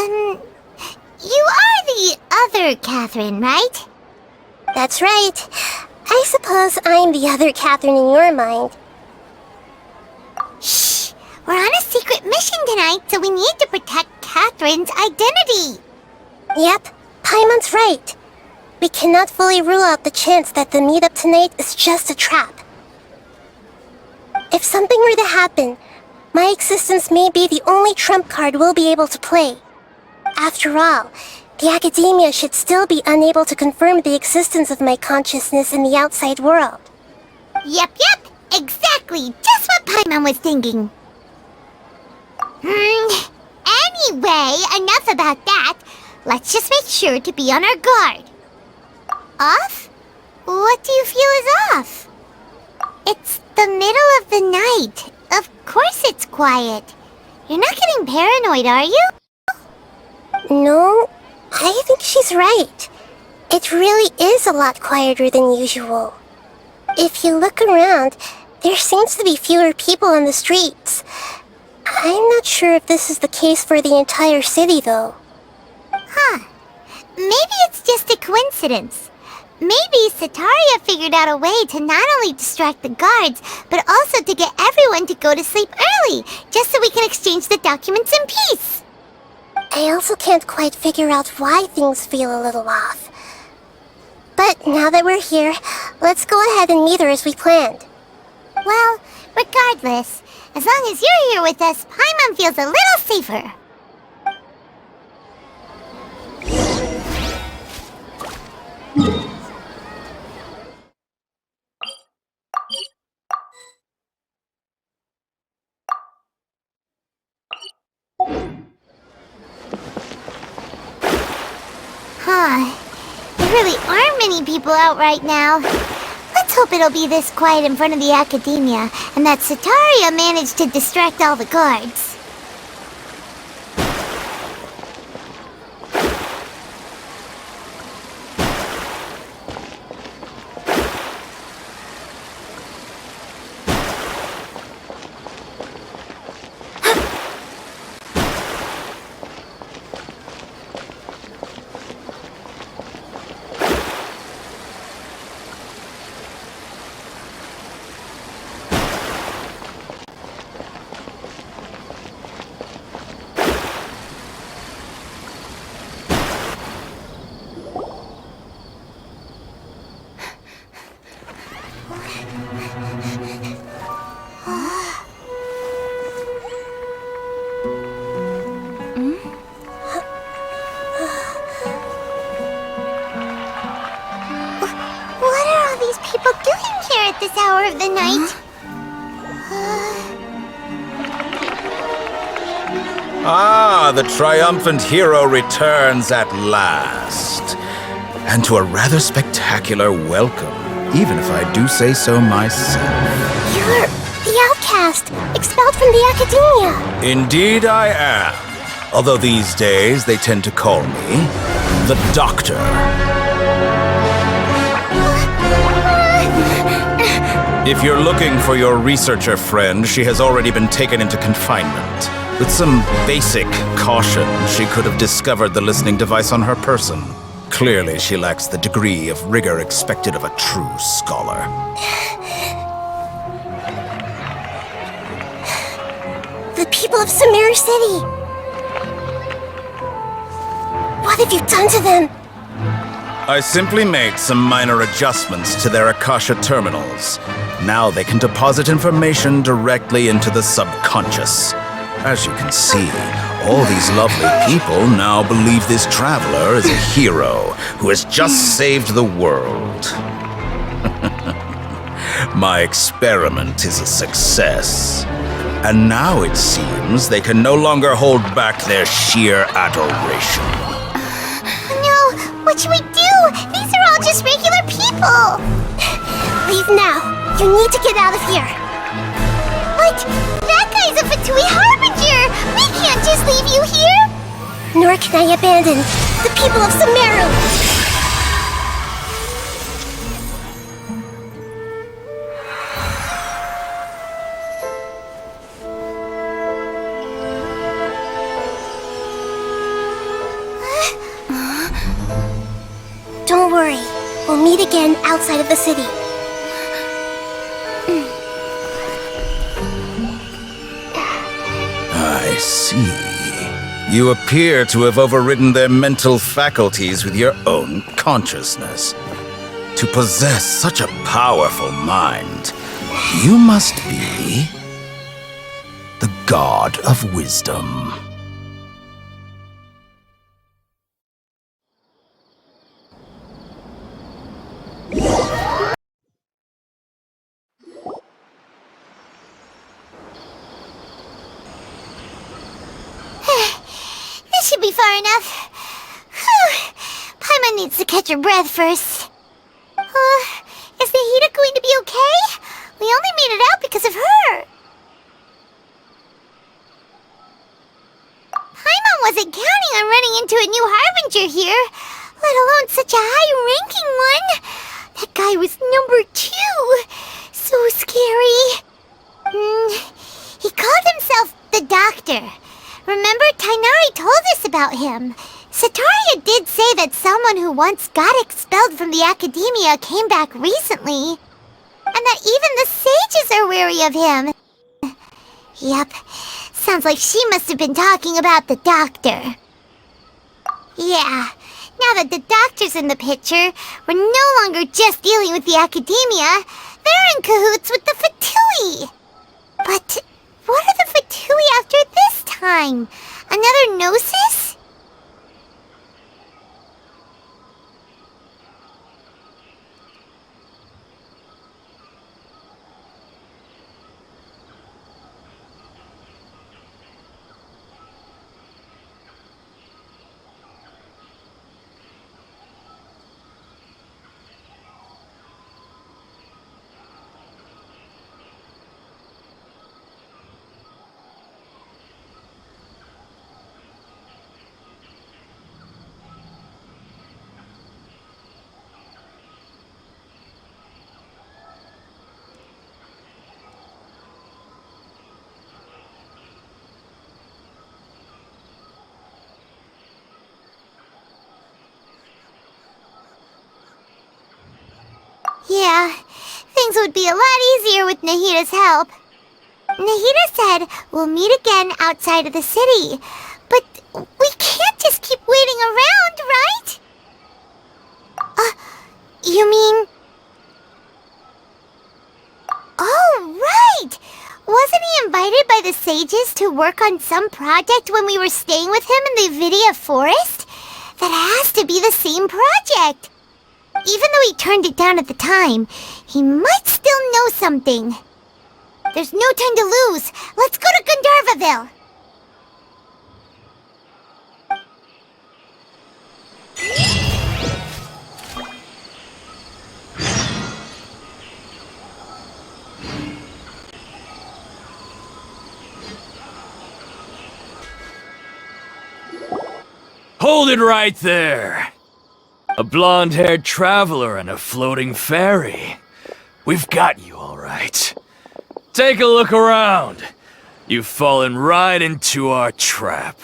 You are the other Catherine, right? That's right. I suppose I'm the other Catherine in your mind. Shh! We're on a secret mission tonight, so we need to protect Catherine's identity. Yep, Paimon's right. We cannot fully rule out the chance that the meetup tonight is just a trap. If something were to happen, my existence may be the only trump card we'll be able to play. After all, the academia should still be unable to confirm the existence of my consciousness in the outside world. Yep, exactly. Just what Paimon was thinking. Anyway, enough about that. Let's just make sure to be on our guard. Off? What do you feel is off? It's the middle of the night. Of course it's quiet. You're not getting paranoid, are you? No, I think she's right. It really is a lot quieter than usual. If you look around, there seems to be fewer people on the streets. I'm not sure if this is the case for the entire city, though. Huh. Maybe it's just a coincidence. Maybe Sataria figured out a way to not only distract the guards, but also to get everyone to go to sleep early, just so we can exchange the documents in peace. I also can't quite figure out why things feel a little off. But now that we're here, let's go ahead and meet her as we planned. Well, regardless, as long as you're here with us, Paimon feels a little safer. There really aren't many people out right now. Let's hope it'll be this quiet in front of the academia, and that Sataria managed to distract all the guards. People doing here at this hour of the night? Ah, the triumphant hero returns at last. And to a rather spectacular welcome, even if I do say so myself. You're the outcast, expelled from the academia. Indeed I am. Although these days they tend to call me the Doctor. If you're looking for your researcher friend, she has already been taken into confinement. With some basic caution, she could have discovered the listening device on her person. Clearly, she lacks the degree of rigor expected of a true scholar. The people of Sumeru City! What have you done to them? I simply made some minor adjustments to their Akasha terminals. Now they can deposit information directly into the subconscious. As you can see, all these lovely people now believe this traveler is a hero who has just saved the world. My experiment is a success. And now it seems they can no longer hold back their sheer adoration. No, what should we do? These are all just regular people. Leave now. You need to get out of here. What? That guy's a Fatui Harbinger! We can't just leave you here! Nor can I abandon the people of Sumeru! Don't worry. We'll meet again outside of the city. I see. You appear to have overridden their mental faculties with your own consciousness. To possess such a powerful mind, you must be the god of wisdom. This should be far enough. Whew. Paimon needs to catch her breath first. Is Nahida going to be okay? We only made it out because of her. Paimon wasn't counting on running into a new Harbinger here, let alone such a high-ranking one. That guy was number 2. So scary. He called himself the Doctor. Remember, Tainari told us about him. Sataria did say that someone who once got expelled from the Academia came back recently. And that even the sages are wary of him. Yep, sounds like she must have been talking about the Doctor. Yeah, now that the Doctor's in the picture, we're no longer just dealing with the Academia. They're in cahoots with the Fatui. But what are the Fatui after this time? Another Gnosis? Yeah, things would be a lot easier with Nahida's help. Nahida said we'll meet again outside of the city. But we can't just keep waiting around, right? You mean... Oh, right! Wasn't he invited by the sages to work on some project when we were staying with him in the Vidia forest? That has to be the same project! Even though he turned it down at the time, he might still know something. There's no time to lose. Let's go to Gandharvaville. Hold it right there! A blonde-haired traveler and a floating fairy. We've got you all right. Take a look around. You've fallen right into our trap.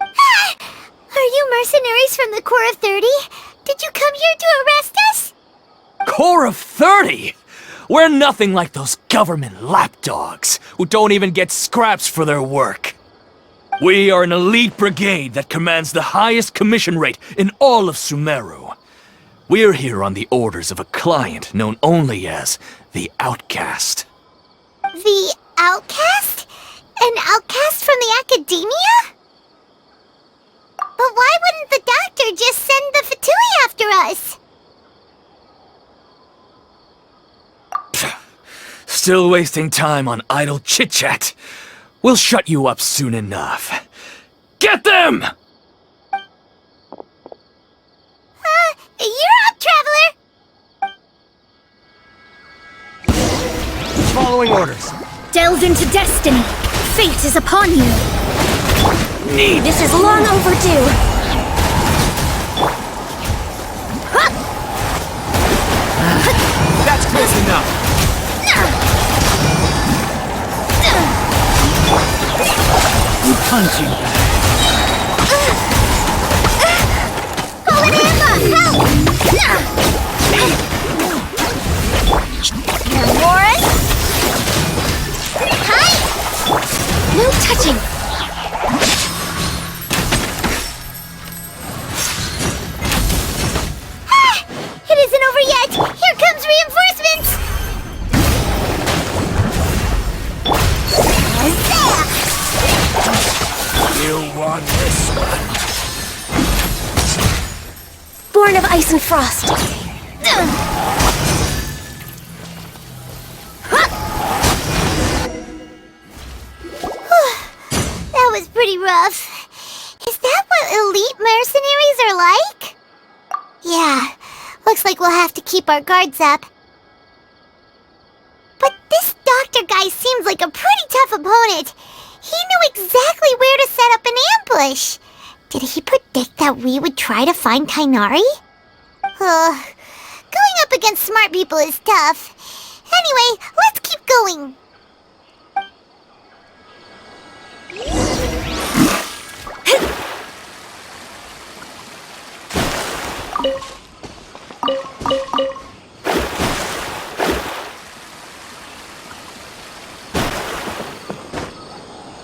Are you mercenaries from the Corps of 30? Did you come here to arrest us? Corps of 30? We're nothing like those government lapdogs who don't even get scraps for their work. We are an elite brigade that commands the highest commission rate in all of Sumeru. We're here on the orders of a client known only as the Outcast. The Outcast? An outcast from the Academia? But why wouldn't the Doctor just send the Fatui after us? Still wasting time on idle chit-chat. We'll shut you up soon enough. Get them! You're up, Traveler! Following orders. Delve into destiny. Fate is upon you. This is long overdue. That's close enough. You punching. Hold it born of ice and frost. That was pretty rough. Is that what elite mercenaries are like? Yeah, looks like we'll have to keep our guards up. But this doctor guy seems like a pretty tough opponent. He knew exactly where to set up an ambush. Did he predict that we would try to find Tainari? Going up against smart people is tough. Anyway, let's keep going.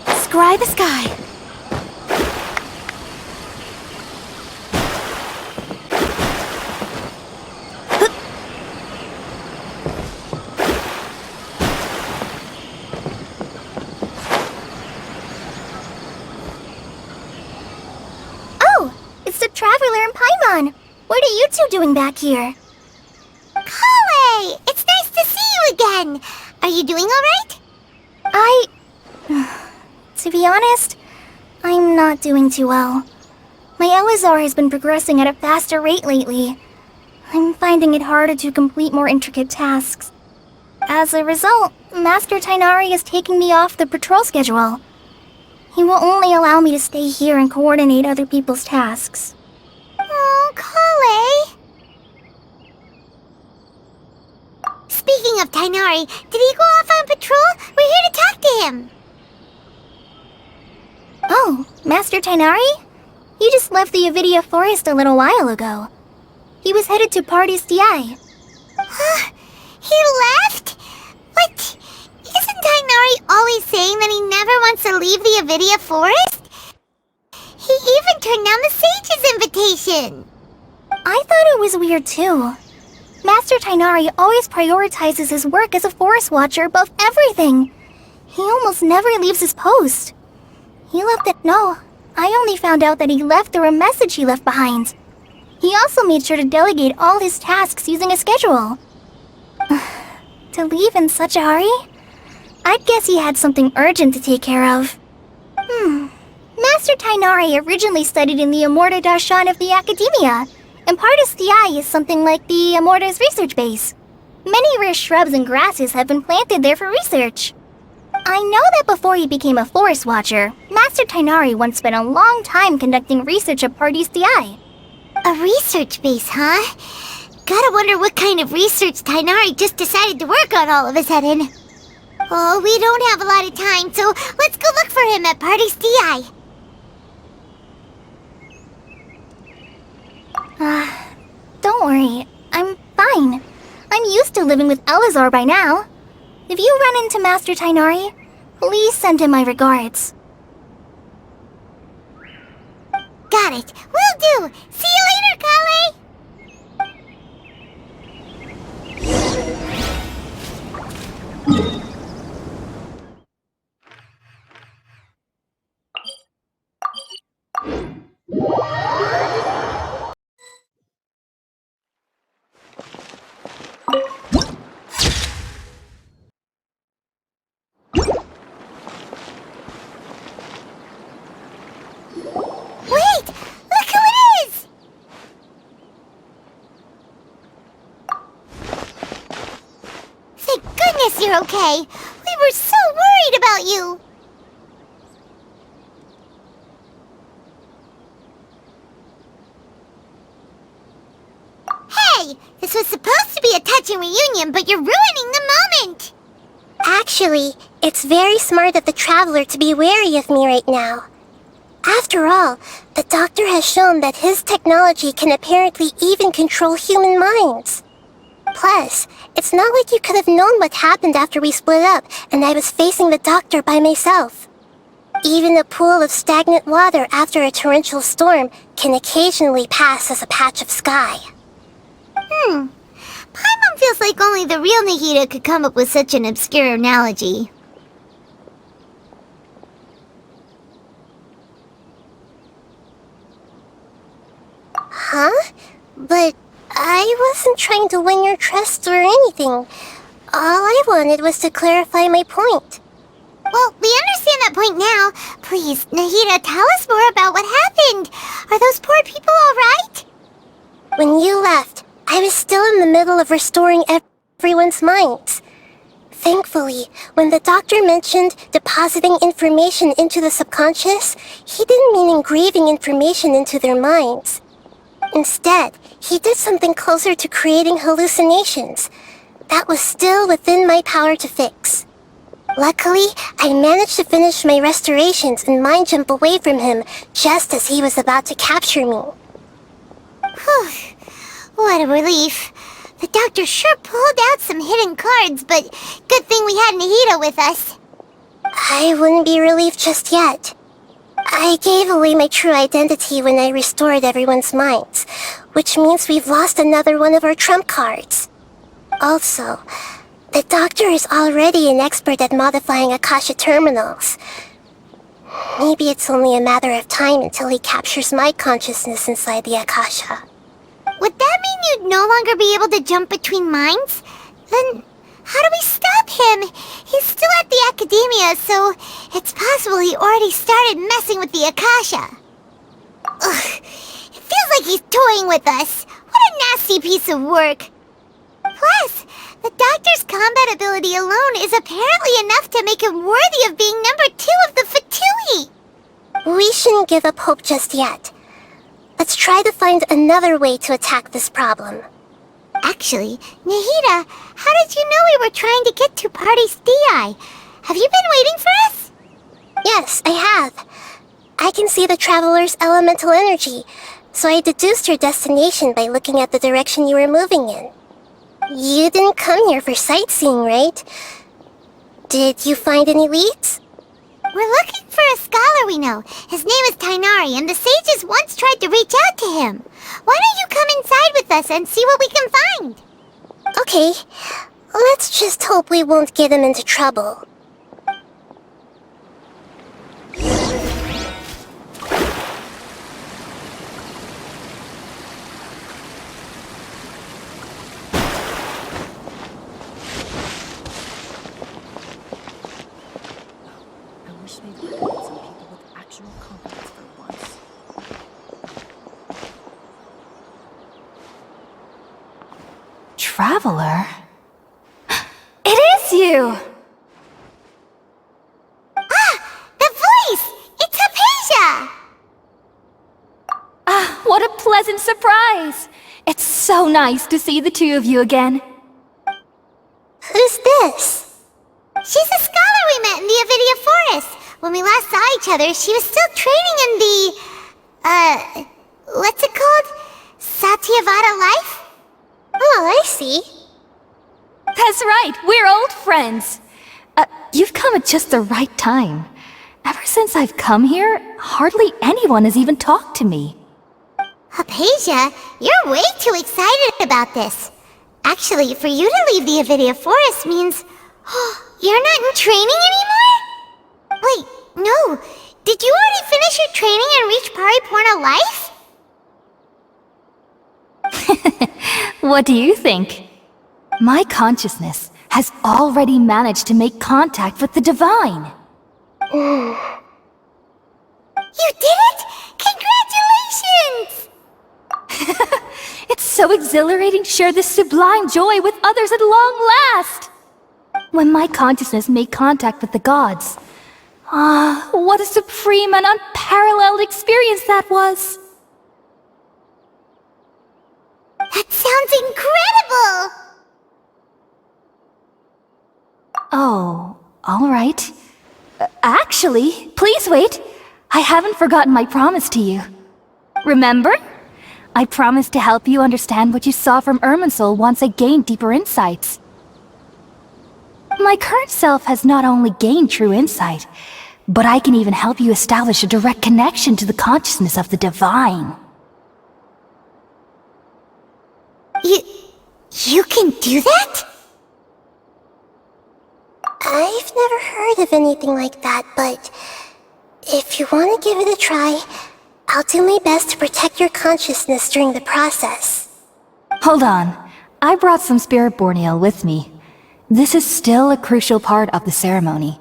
Scry the sky. Oh, it's the Traveler and Paimon. What are you two doing back here? Kale, it's nice to see you again. Are you doing all right? To be honest, I'm not doing too well. My Elazar has been progressing at a faster rate lately. I'm finding it harder to complete more intricate tasks. As a result, Master Tainari is taking me off the patrol schedule. He will only allow me to stay here and coordinate other people's tasks. Oh, Kale. Speaking of Tainari, did he go off on patrol? We're here to talk to him. Oh, Master Tainari? He just left the Avidia forest a little while ago. He was headed to Party's DI. He left? What? Isn't Tainari always saying that he never wants to leave the Avidia forest? He even turned down the sage's invitation. I thought it was weird too. Master Tainari always prioritizes his work as a forest watcher above everything. He almost never leaves his post. He left it. No, I only found out that he left through a message he left behind. He also made sure to delegate all his tasks using a schedule. To leave in such a hurry? I'd guess he had something urgent to take care of. Master Tainari originally studied in the Amorta Darshan of the Academia, and Partis DI is something like the Amorta's research base. Many rare shrubs and grasses have been planted there for research. I know that before he became a forest watcher, Master Tainari once spent a long time conducting research at Party's DI. A research base, huh? Gotta wonder what kind of research Tainari just decided to work on all of a sudden. Oh, we don't have a lot of time, so let's go look for him at Party's DI. Don't worry, I'm fine. I'm used to living with Elazar by now. If you run into Master Tainari, please send him my regards. Got it. Will do. See you later, Kale. Wait! Look who it is! Thank goodness you're okay. We were so worried about you. Hey! This was supposed to be a touching reunion, but you're ruining the moment! Actually, it's very smart of the Traveler to be wary of me right now. After all, the Doctor has shown that his technology can apparently even control human minds. Plus, it's not like you could have known what happened after we split up and I was facing the Doctor by myself. Even a pool of stagnant water after a torrential storm can occasionally pass as a patch of sky. Paimon feels like only the real Nahida could come up with such an obscure analogy. Huh? But I wasn't trying to win your trust or anything. All I wanted was to clarify my point. Well, we understand that point now. Please, Nahida, tell us more about what happened. Are those poor people all right? When you left, I was still in the middle of restoring everyone's minds. Thankfully, when the doctor mentioned depositing information into the subconscious, he didn't mean engraving information into their minds. Instead, he did something closer to creating hallucinations. That was still within my power to fix. Luckily, I managed to finish my restorations and mind jump away from him just as he was about to capture me. Whew. What a relief. The doctor sure pulled out some hidden cards, but good thing we had Nahida with us. I wouldn't be relieved just yet. I gave away my true identity when I restored everyone's minds, which means we've lost another one of our trump cards. Also, the doctor is already an expert at modifying Akasha terminals. Maybe it's only a matter of time until he captures my consciousness inside the Akasha. Would that mean you'd no longer be able to jump between minds? Then how do we stop him? He's still at the academia, so it's possible he already started messing with the Akasha. Ugh, it feels like he's toying with us. What a nasty piece of work. Plus, the doctor's combat ability alone is apparently enough to make him worthy of being number 2 of the Fatui. We shouldn't give up hope just yet. Let's try to find another way to attack this problem. Actually, Nahida, how did you know we were trying to get to Party's DI? Have you been waiting for us? Yes, I have. I can see the traveler's elemental energy, so I deduced your destination by looking at the direction you were moving in. You didn't come here for sightseeing, right? Did you find any leads? We're looking for a scholar we know. His name is Tainari, and the sages once tried to reach out to him. Why don't you come inside with us and see what we can find? Okay, let's just hope we won't get him into trouble. Traveler? It is you! The voice! It's Hypatia! Ah, what a pleasant surprise! It's so nice to see the two of you again. Who's this? She's a scholar we met in the Avidia Forest. When we last saw each other, she was still training in the... what's it called? Satyavada life? Oh, I see. That's right, we're old friends. You've come at just the right time. Ever since I've come here, hardly anyone has even talked to me. Hypatia, you're way too excited about this. Actually, for you to leave the Avidia Forest means... you're not in training anymore? Wait, no. Did you already finish your training and reach Paripurna life? What do you think? My consciousness has already managed to make contact with the divine. You did it? Congratulations! It's so exhilarating to share this sublime joy with others at long last! When my consciousness made contact with the gods, what a supreme and unparalleled experience that was! That sounds incredible! Oh, all right. Actually, please wait. I haven't forgotten my promise to you. Remember? I promised to help you understand what you saw from Irminsul once I gained deeper insights. My current self has not only gained true insight, but I can even help you establish a direct connection to the consciousness of the divine. You can do that? I've never heard of anything like that, but if you want to give it a try, I'll do my best to protect your consciousness during the process. Hold on. I brought some spirit-born ale with me. This is still a crucial part of the ceremony.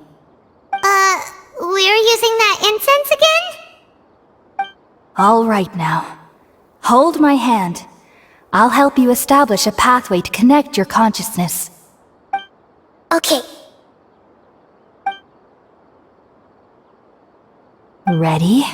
We're using that incense again? All right now. Hold my hand. I'll help you establish a pathway to connect your consciousness. Okay. Ready?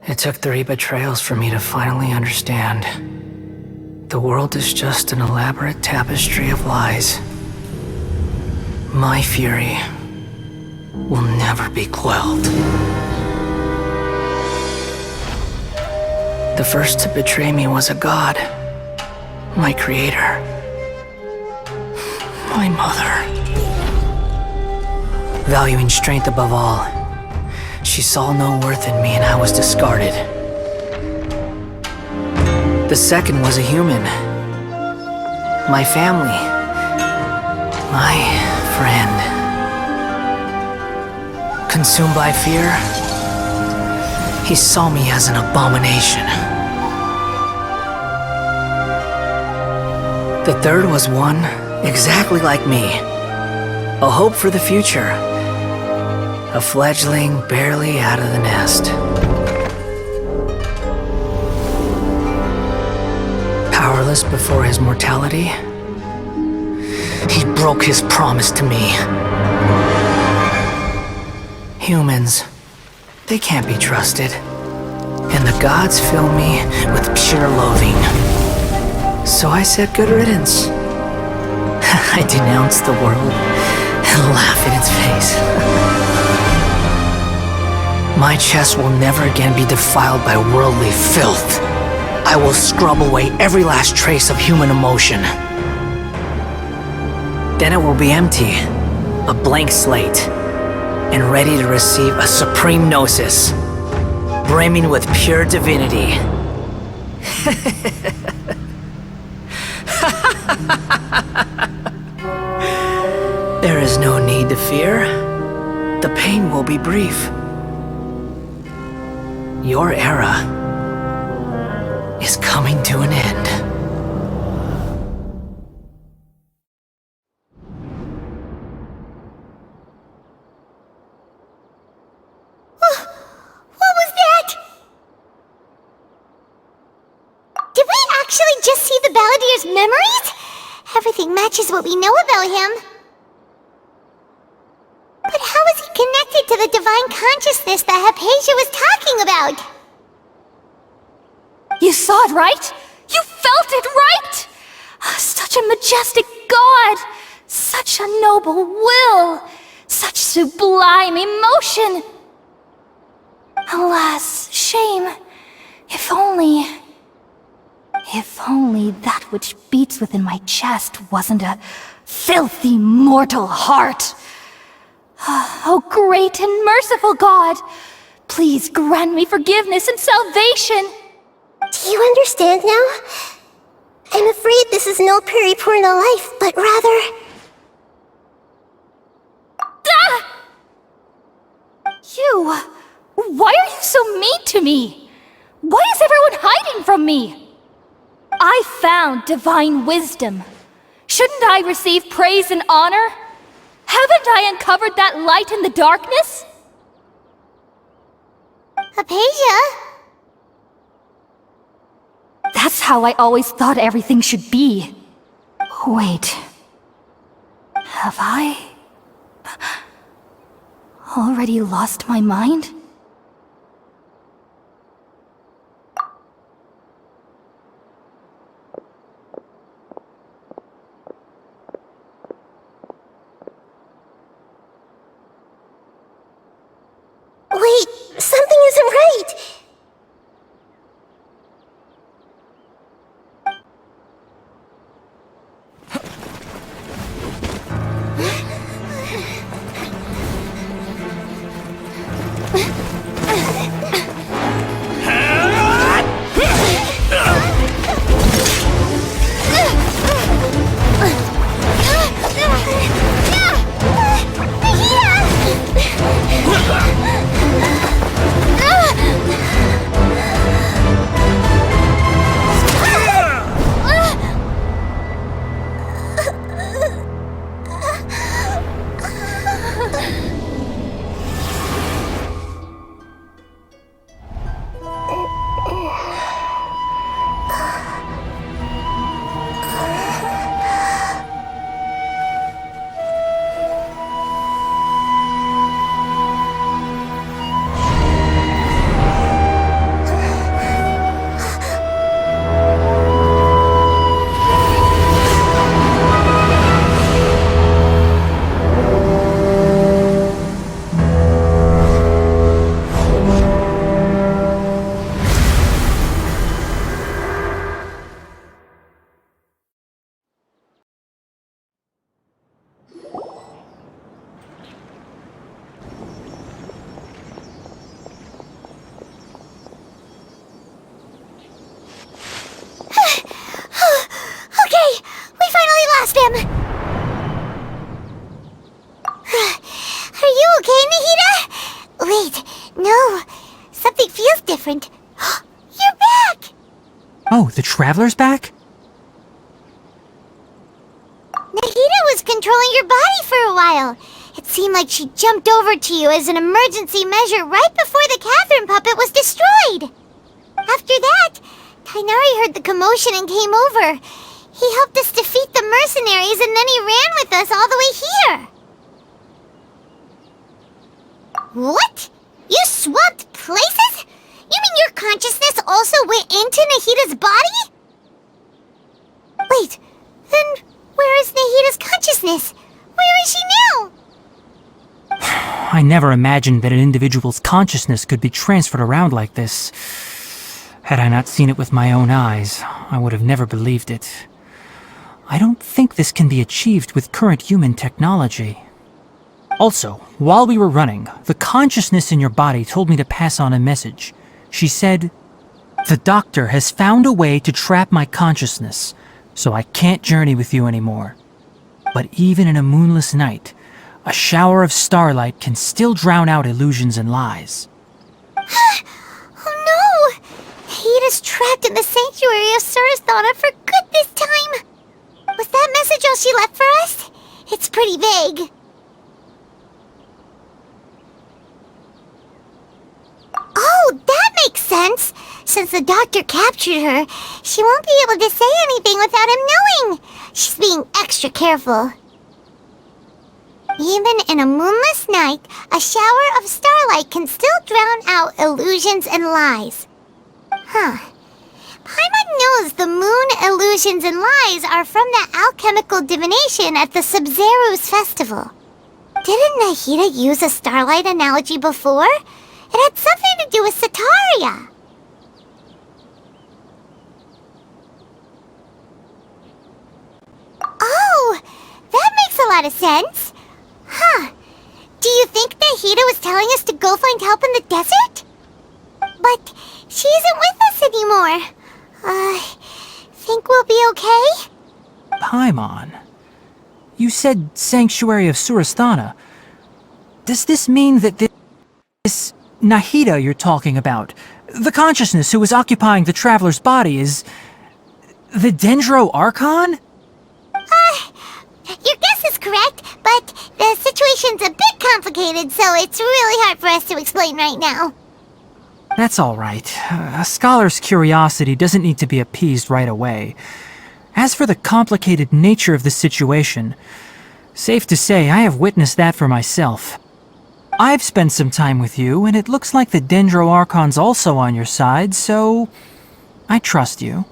It took 3 betrayals for me to finally understand. The world is just an elaborate tapestry of lies. My fury will never be quelled. The first to betray me was a god. My creator. My mother. Valuing strength above all, she saw no worth in me and I was discarded. The second was a human. My family. My friend. Consumed by fear, he saw me as an abomination. The third was one exactly like me. A hope for the future. A fledgling barely out of the nest. Powerless before his mortality, he broke his promise to me. Humans, they can't be trusted. And the gods fill me with pure loathing. So I said good riddance. I denounce the world and laugh in its face. My chest will never again be defiled by worldly filth. I will scrub away every last trace of human emotion. Then it will be empty, a blank slate, and ready to receive a supreme gnosis, brimming with pure divinity. There is no need to fear. The pain will be brief. Your era is coming to an end. What was that? Did we actually just see the Balladier's memories? Everything matches what we know about him. But how is he connected to the divine consciousness that Hypatia was talking about? You saw it, right? You felt it, right? Such a majestic god! Such a noble will! Such sublime emotion! Alas, shame. If only that which beats within my chest wasn't a filthy mortal heart. Oh, great and merciful God! Please grant me forgiveness and salvation! Do you understand now? I'm afraid this is no periporno life, but rather... Ah! You! Why are you so mean to me? Why is everyone hiding from me? I found divine wisdom. Shouldn't I receive praise and honor? Haven't I uncovered that light in the darkness? Hypatia? That's how I always thought everything should be. Wait. Have I already lost my mind? Wait, something isn't right! Oh, the Traveler's back? Nahida was controlling your body for a while. It seemed like she jumped over to you as an emergency measure right before the Catherine puppet was destroyed. After that, Tainari heard the commotion and came over. He helped us defeat the mercenaries and then he ran with us all the way here. What? You swapped places? You mean your consciousness also went into Nahida's body? Wait, then where is Nahida's consciousness? Where is she now? I never imagined that an individual's consciousness could be transferred around like this. Had I not seen it with my own eyes, I would have never believed it. I don't think this can be achieved with current human technology. Also, while we were running, the consciousness in your body told me to pass on a message. She said, "The doctor has found a way to trap my consciousness, so I can't journey with you anymore. But even in a moonless night, a shower of starlight can still drown out illusions and lies." Oh no! Nahida's trapped in the sanctuary of Surasthana for good this time. Was that message all she left for us? It's pretty vague. Oh, that makes sense! Since the doctor captured her, she won't be able to say anything without him knowing. She's being extra careful. Even in a moonless night, a shower of starlight can still drown out illusions and lies. Huh. Paimon knows the moon illusions and lies are from the alchemical divination at the Sub-Zero's festival. Didn't Nahida use a starlight analogy before? It had something to do with Sataria. Oh, that makes a lot of sense. Huh. Do you think Nahida was telling us to go find help in the desert? But she isn't with us anymore. Think we'll be okay? Paimon, you said Sanctuary of Surasthana. Does this mean that this Nahida you're talking about, the consciousness who was occupying the Traveler's body, is the Dendro Archon? Your guess is correct, but the situation's a bit complicated, so it's really hard for us to explain right now. That's all right. A scholar's curiosity doesn't need to be appeased right away. As for the complicated nature of the situation, safe to say I have witnessed that for myself. I've spent some time with you, and it looks like the Dendro Archon's also on your side, so I trust you.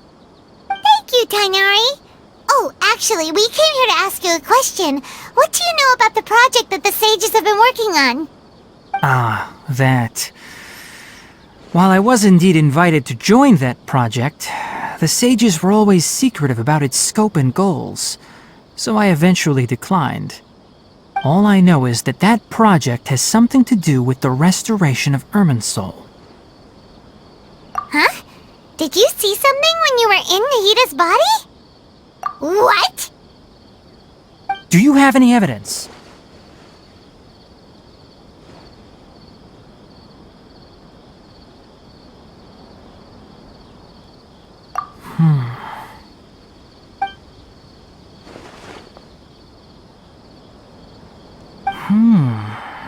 Thank you, Tainari. Oh, actually, we came here to ask you a question. What do you know about the project that the sages have been working on? Ah, that. While I was indeed invited to join that project, the sages were always secretive about its scope and goals, so I eventually declined. All I know is that that project has something to do with the restoration of Irminsul. Huh? Did you see something when you were in Nahida's body? What? Do you have any evidence?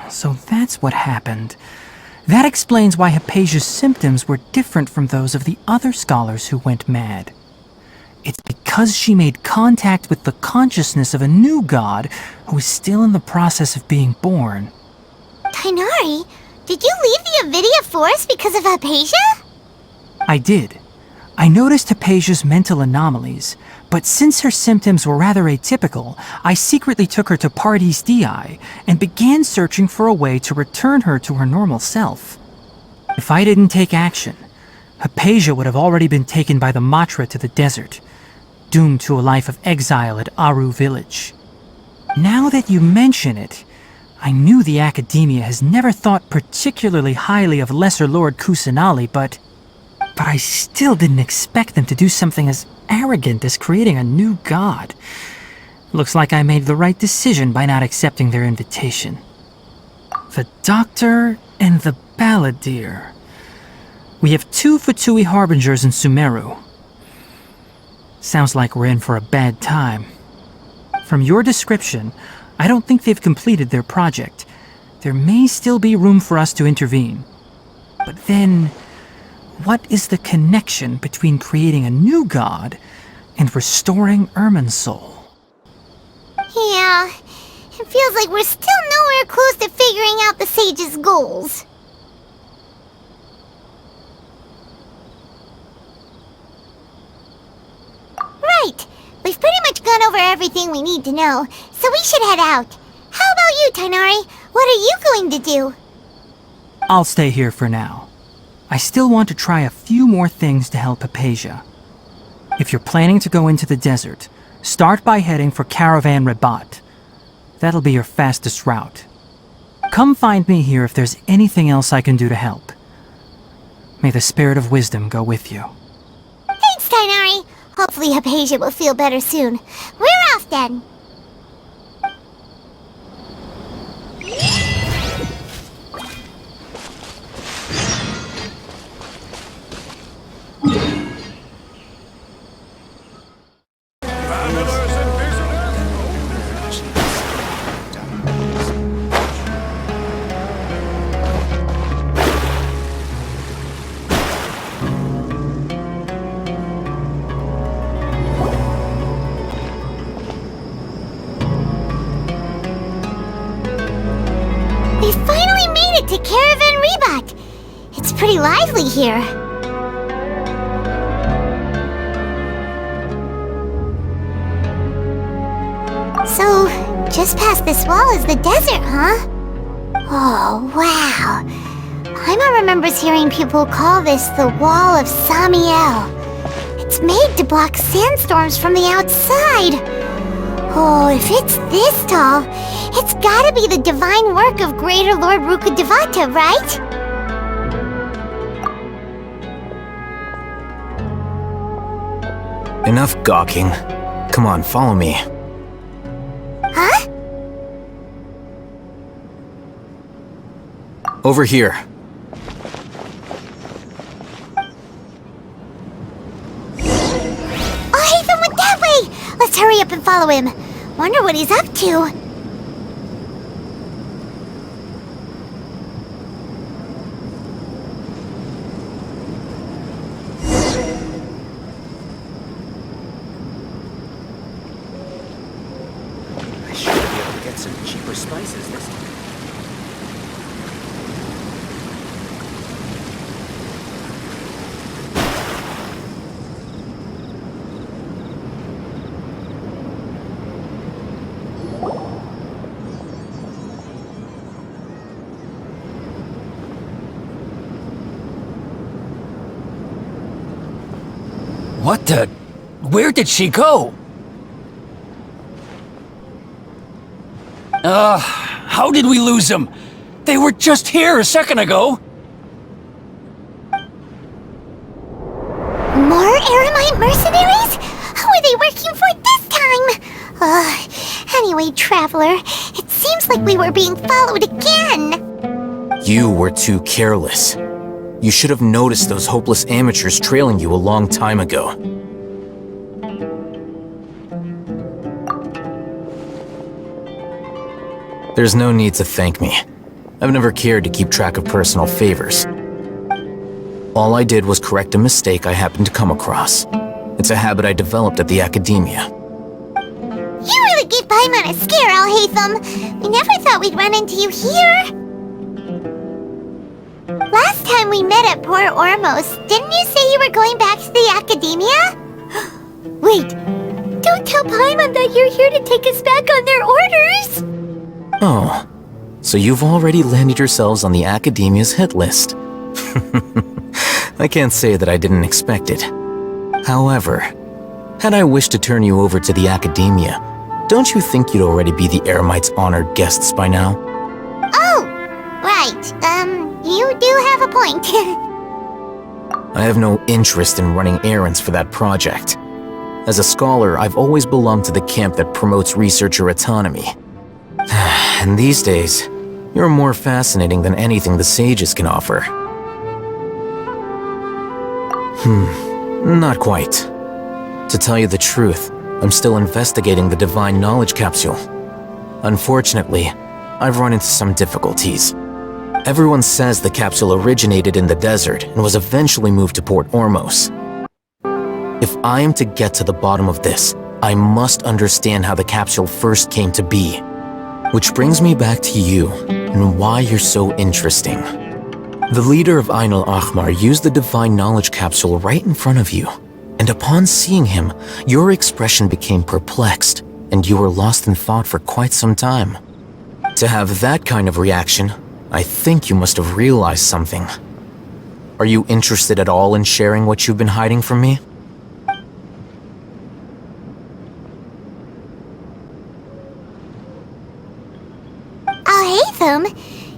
So that's what happened. That explains why Hypatia's symptoms were different from those of the other scholars who went mad. It's because she made contact with the consciousness of a new god who is still in the process of being born. Tainari, did you leave the Avidia Forest because of Hypatia? I did. I noticed Hypatia's mental anomalies, but since her symptoms were rather atypical, I secretly took her to Pardes Dii and began searching for a way to return her to her normal self. If I didn't take action, Hypatia would have already been taken by the Matra to the desert, doomed to a life of exile at Aru village. Now that you mention it, I knew the Academia has never thought particularly highly of Lesser Lord Kusanali, but I still didn't expect them to do something as arrogant as creating a new god. Looks like I made the right decision by not accepting their invitation. The Doctor and the Balladeer. We have 2 Fatui Harbingers in Sumeru. Sounds like we're in for a bad time. From your description, I don't think they've completed their project. There may still be room for us to intervene. But then, what is the connection between creating a new god and restoring Irminsul? Yeah, it feels like we're still nowhere close to figuring out the sage's goals. Right, we've pretty much gone over everything we need to know, so we should head out. How about you, Tighnari? What are you going to do? I'll stay here for now. I still want to try a few more things to help Hypatia. If you're planning to go into the desert, start by heading for Caravan Rabat. That'll be your fastest route. Come find me here if there's anything else I can do to help. May the spirit of wisdom go with you. Thanks, Tighnari. Hopefully Hypatia will feel better soon. We're off then. We finally made it to Caravan Rabat. It's pretty lively here. So, just past this wall is the desert, huh? Oh, wow. Paimon remembers hearing people call this the Wall of Samiel. It's made to block sandstorms from the outside. Oh, if it's this tall, it's gotta be the divine work of Greater Lord Rukkhadevata, right? Enough gawking. Come on, follow me. Huh? Over here. Oh, Haytham went that way! Let's hurry up and follow him. Wonder what he's up to. I should be able to get some cheaper spices this time. What the? Where did she go? How did we lose them? They were just here a second ago. More Eremite mercenaries? Who are they working for this time? Anyway, Traveler, it seems like we were being followed again. You were too careless. You should have noticed those hopeless amateurs trailing you a long time ago. There's no need to thank me. I've never cared to keep track of personal favors. All I did was correct a mistake I happened to come across. It's a habit I developed at the academia. You really gave Paimon a scare, Al-Haytham. We never thought we'd run into you here. Last time we met at Port Ormos, didn't you say you were going back to the academia? Wait, don't tell Paimon that you're here to take us back on their orders! Oh, so you've already landed yourselves on the academia's hit list. I can't say that I didn't expect it. However, had I wished to turn you over to the academia, don't you think you'd already be the Eremites' honored guests by now? Oh, right. You do have a point. I have no interest in running errands for that project. As a scholar, I've always belonged to the camp that promotes researcher autonomy. And these days, you're more fascinating than anything the sages can offer. Not quite. To tell you the truth, I'm still investigating the Divine Knowledge Capsule. Unfortunately, I've run into some difficulties. Everyone says the capsule originated in the desert and was eventually moved to Port Ormos. If I am to get to the bottom of this, I must understand how the capsule first came to be. Which brings me back to you and why you're so interesting. The leader of Ain al-Ahmar used the Divine Knowledge Capsule right in front of you, and upon seeing him, your expression became perplexed, and you were lost in thought for quite some time. To have that kind of reaction, I think you must have realized something. Are you interested at all in sharing what you've been hiding from me? Al-Haytham,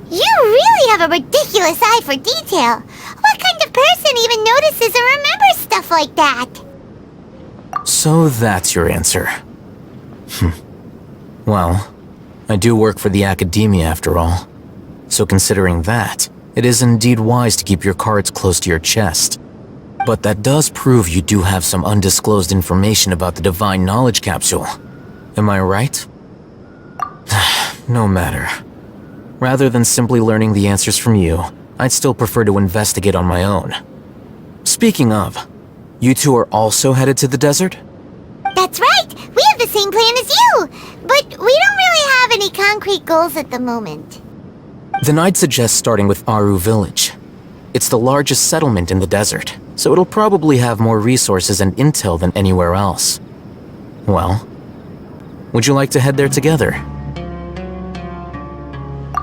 you really have a ridiculous eye for detail. What kind of person even notices and remembers stuff like that? So that's your answer. Well, I do work for the Academia after all. So considering that, it is indeed wise to keep your cards close to your chest. But that does prove you do have some undisclosed information about the Divine Knowledge Capsule. Am I right? No matter. Rather than simply learning the answers from you, I'd still prefer to investigate on my own. Speaking of, you two are also headed to the desert? That's right! We have the same plan as you! But we don't really have any concrete goals at the moment. Then I'd suggest starting with Aru Village. It's the largest settlement in the desert, so it'll probably have more resources and intel than anywhere else. Well, would you like to head there together?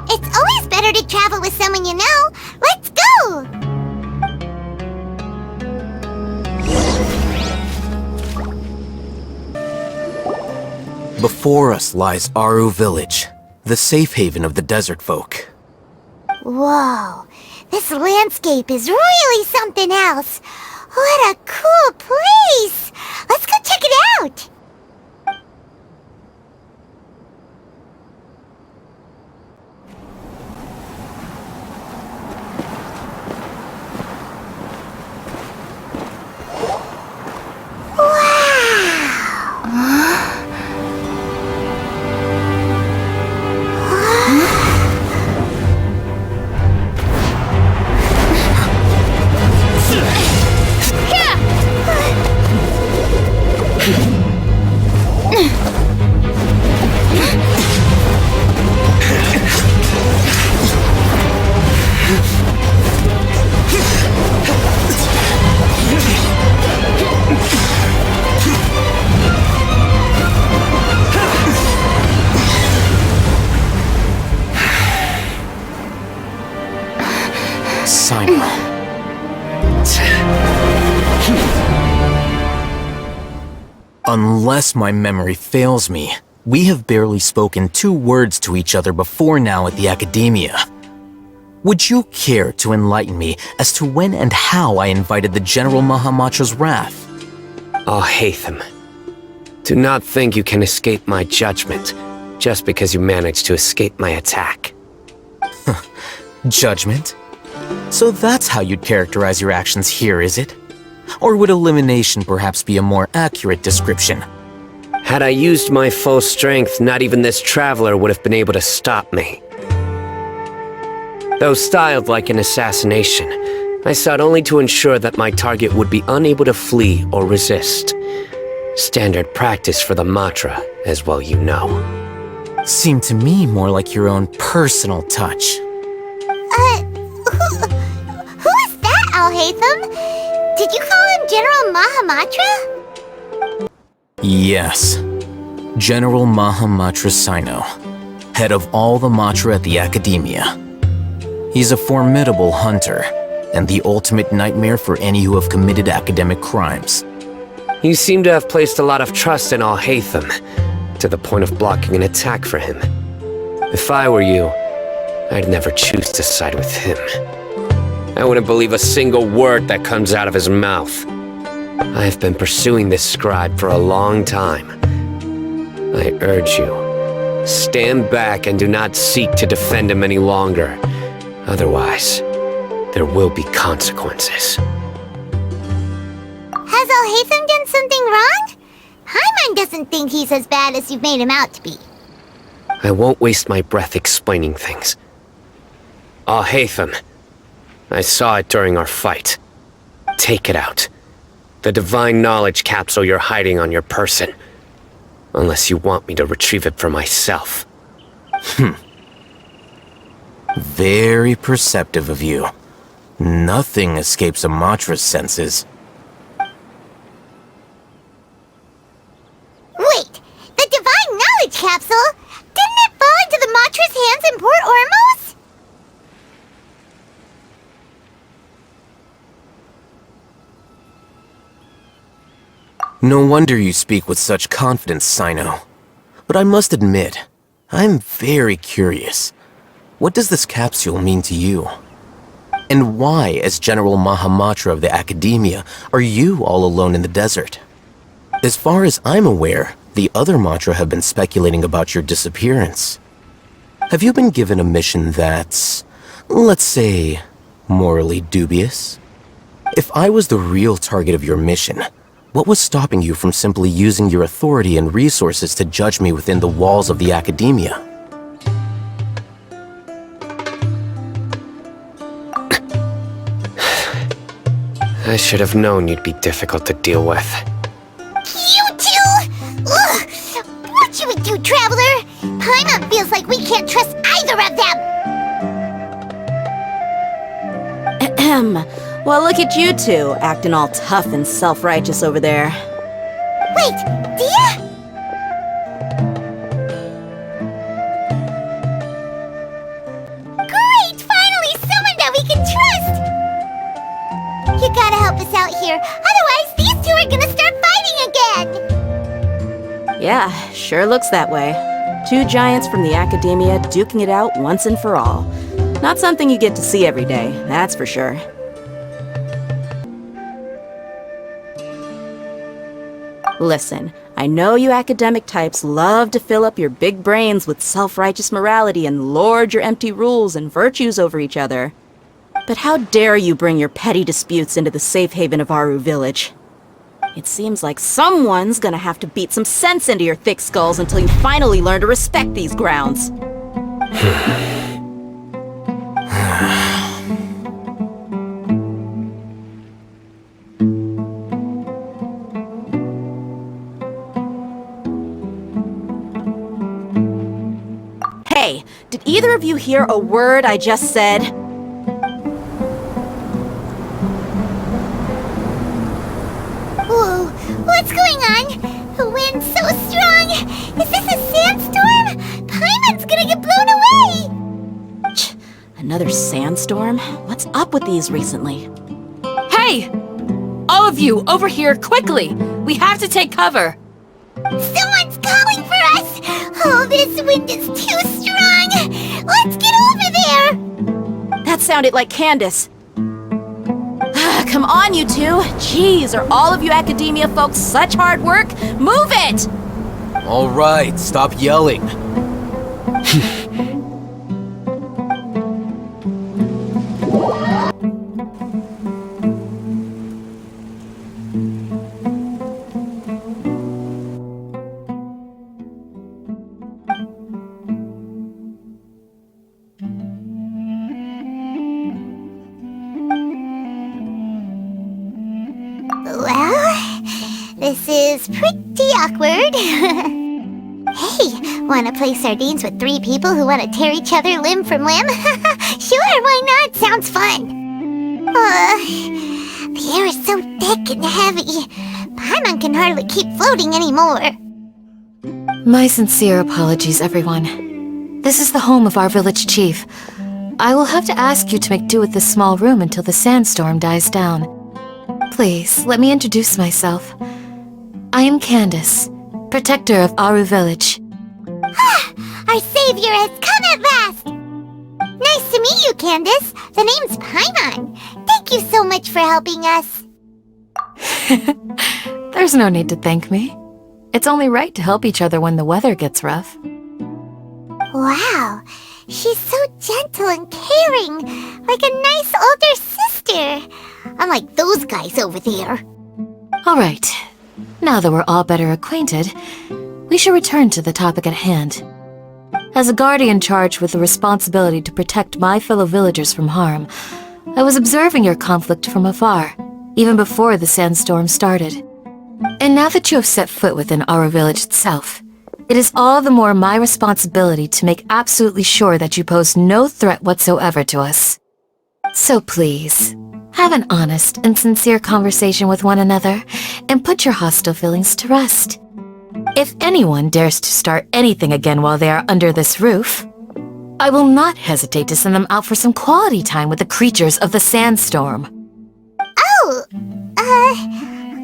It's always better to travel with someone you know. Let's go! Before us lies Aru Village, the safe haven of the desert folk. Whoa, this landscape is really something else. What a cool place! Let's go check it out! Unless my memory fails me, we have barely spoken 2 words to each other before now at the Academia. Would you care to enlighten me as to when and how I invited the General Mahamatra's wrath? Al-Haytham, do not think you can escape my judgment just because you managed to escape my attack. Judgment? So that's how you'd characterize your actions here, is it? Or would elimination perhaps be a more accurate description? Had I used my full strength, not even this traveler would have been able to stop me. Though styled like an assassination, I sought only to ensure that my target would be unable to flee or resist. Standard practice for the Matra, as well you know. Seemed to me more like your own personal touch. Who is that, Al-Haytham? Did you call him General Mahamatra? Yes. General Mahamatra Sino, head of all the Matra at the Academia. He's a formidable hunter, and the ultimate nightmare for any who have committed academic crimes. You seem to have placed a lot of trust in Al-Haytham, to the point of blocking an attack for him. If I were you, I'd never choose to side with him. I wouldn't believe a single word that comes out of his mouth. I have been pursuing this scribe for a long time. I urge you, stand back and do not seek to defend him any longer. Otherwise, there will be consequences. Has Has Alhaitham done something wrong? Paimon doesn't think he's as bad as you've made him out to be. I won't waste my breath explaining things. Alhaitham. I saw it during our fight. Take it out. The divine knowledge capsule you're hiding on your person. Unless you want me to retrieve it for myself. Very perceptive of you. Nothing escapes a Matra's senses. Wait! The divine knowledge capsule? Didn't it fall into the Matra's hands in Port Ormos? No wonder you speak with such confidence, Sino. But I must admit, I'm very curious. What does this capsule mean to you? And why, as General Mahamatra of the Academia, are you all alone in the desert? As far as I'm aware, the other Matra have been speculating about your disappearance. Have you been given a mission that's, let's say, morally dubious? If I was the real target of your mission, what was stopping you from simply using your authority and resources to judge me within the walls of the Academia? I should have known you'd be difficult to deal with. You two? Ugh! What should we do, Traveler? Paimon feels like we can't trust either of them! Ahem. Well, look at you two, acting all tough and self-righteous over there. Wait, Dia? Great! Finally, someone that we can trust! You gotta help us out here, otherwise these two are gonna start fighting again! Yeah, sure looks that way. Two giants from the Academia duking it out once and for all. Not something you get to see every day, that's for sure. Listen, I know you academic types love to fill up your big brains with self-righteous morality and lord your empty rules and virtues over each other. But how dare you bring your petty disputes into the safe haven of Aru Village? It seems like someone's gonna have to beat some sense into your thick skulls until you finally learn to respect these grounds. Hey, did either of you hear a word I just said? Whoa, what's going on? The wind's so strong! Is this a sandstorm? Paimon's gonna get blown away! Another sandstorm? What's up with these recently? Hey! All of you, over here, quickly! We have to take cover! Someone's calling for us! Oh, this wind is too strong! Let's get over there! That sounded like Candace. Come on, you two! Jeez, are all of you Academia folks such hard work? Move it! All right, stop yelling. Well, this is pretty awkward. Hey, wanna play sardines with three people who wanna tear each other limb from limb? Sure, why not? Sounds fun. The air is so thick and heavy. Paimon can hardly keep floating anymore. My sincere apologies, everyone. This is the home of our village chief. I will have to ask you to make do with this small room until the sandstorm dies down. Please, let me introduce myself. I am Candace, protector of Aru Village. Our savior has come at last! Nice to meet you, Candace. The name's Paimon. Thank you so much for helping us. There's no need to thank me. It's only right to help each other when the weather gets rough. Wow, she's so gentle and caring, like a nice older sister. Unlike those guys over there. All right. Now that we're all better acquainted, we should return to the topic at hand. As a guardian charged with the responsibility to protect my fellow villagers from harm, I was observing your conflict from afar, even before the sandstorm started. And now that you have set foot within our village itself, it is all the more my responsibility to make absolutely sure that you pose no threat whatsoever to us. So please, have an honest and sincere conversation with one another, and put your hostile feelings to rest. If anyone dares to start anything again while they are under this roof, I will not hesitate to send them out for some quality time with the creatures of the sandstorm. Oh,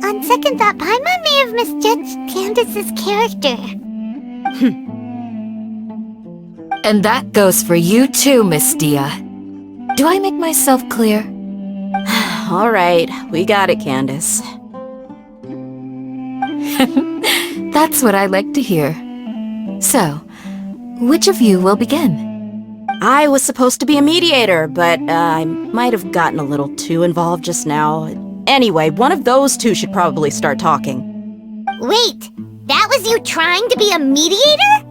on second thought, Paimon may have misjudged Candace's character. And that goes for you too, Miss Dia. Do I make myself clear? All right, we got it, Candace. That's what I like to hear. So, which of you will begin? I was supposed to be a mediator, but I might have gotten a little too involved just now. Anyway, one of those two should probably start talking. Wait, that was you trying to be a mediator?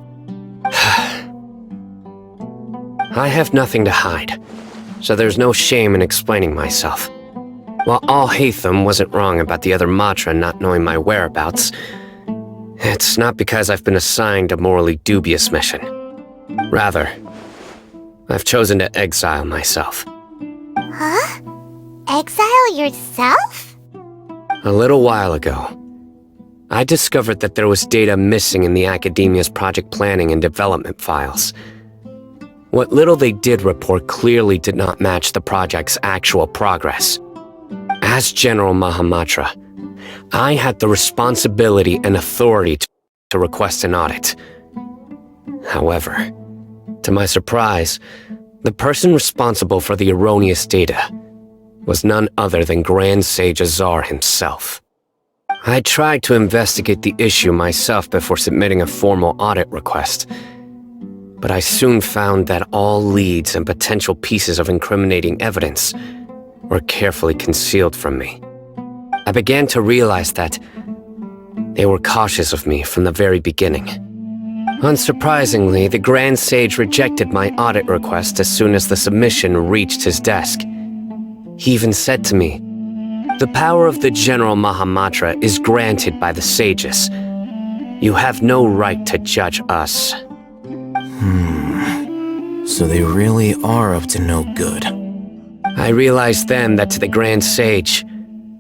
I have nothing to hide, so there's no shame in explaining myself. While Alhaitham wasn't wrong about the other Matra not knowing my whereabouts, it's not because I've been assigned a morally dubious mission. Rather, I've chosen to exile myself. Huh? Exile yourself? A little while ago, I discovered that there was data missing in the Academia's project planning and development files. What little they did report clearly did not match the project's actual progress. As General Mahamatra, I had the responsibility and authority to request an audit. However, to my surprise, the person responsible for the erroneous data was none other than Grand Sage Azar himself. I tried to investigate the issue myself before submitting a formal audit request, but I soon found that all leads and potential pieces of incriminating evidence were carefully concealed from me. I began to realize that they were cautious of me from the very beginning. Unsurprisingly, the Grand Sage rejected my audit request as soon as the submission reached his desk. He even said to me, "The power of the General Mahamatra is granted by the sages. You have no right to judge us." So they really are up to no good. I realized then that to the Grand Sage,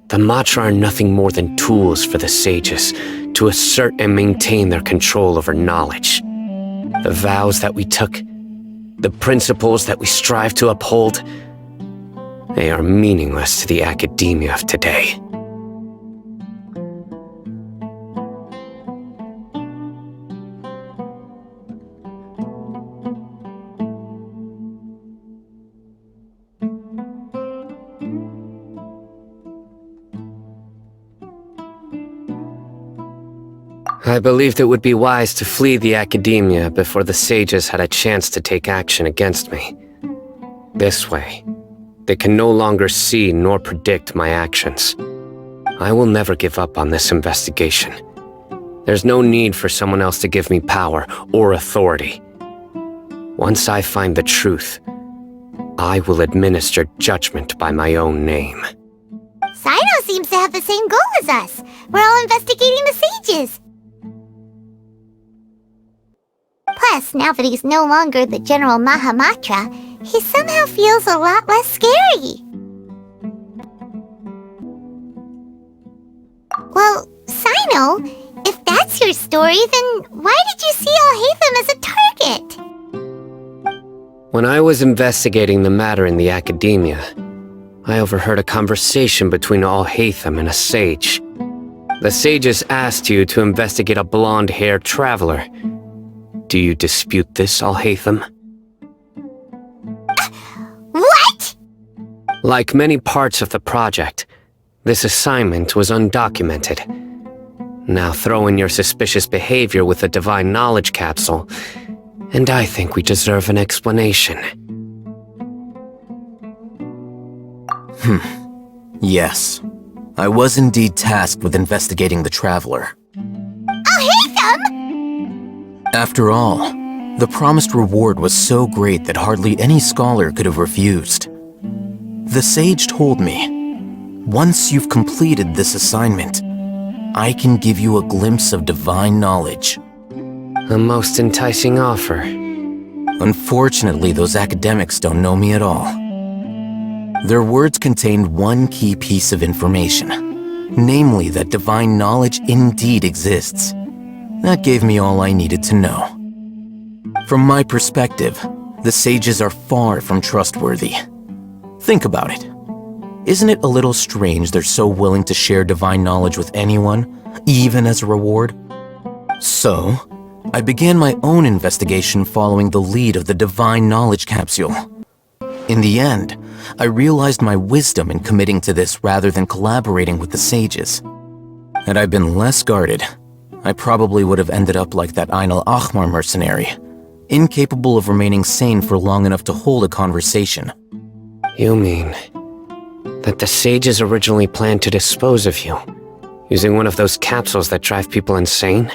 the Matra are nothing more than tools for the sages to assert and maintain their control over knowledge. The vows that we took, the principles that we strive to uphold, they are meaningless to the academia of today. I believed it would be wise to flee the academia before the sages had a chance to take action against me. This way, they can no longer see nor predict my actions. I will never give up on this investigation. There's no need for someone else to give me power or authority. Once I find the truth, I will administer judgment by my own name. Sino seems to have the same goal as us. We're all investigating the sages. Plus, now that he's no longer the General Mahamatra, he somehow feels a lot less scary. Well, Sino, if that's your story, then why did you see Alhaitham as a target? When I was investigating the matter in the academia, I overheard a conversation between Alhaitham and a sage. The sages asked you to investigate a blonde-haired traveler. Do you dispute this, Alhaitham? What? Like many parts of the project, this assignment was undocumented. Now throw in your suspicious behavior with the Divine Knowledge Capsule, and I think we deserve an explanation. Yes. I was indeed tasked with investigating the Traveler. I'll hate them! After all, the promised reward was so great that hardly any scholar could have refused. The sage told me, once you've completed this assignment, I can give you a glimpse of divine knowledge. A most enticing offer. Unfortunately, those academics don't know me at all. Their words contained one key piece of information, namely that divine knowledge indeed exists. That gave me all I needed to know. From my perspective, the sages are far from trustworthy. Think about it. Isn't it a little strange they're so willing to share divine knowledge with anyone, even as a reward? So, I began my own investigation following the lead of the divine knowledge capsule. In the end, I realized my wisdom in committing to this rather than collaborating with the sages. Had I been less guarded, I probably would have ended up like that Ain al-Ahmar mercenary, incapable of remaining sane for long enough to hold a conversation. You mean that the sages originally planned to dispose of you, using one of those capsules that drive people insane?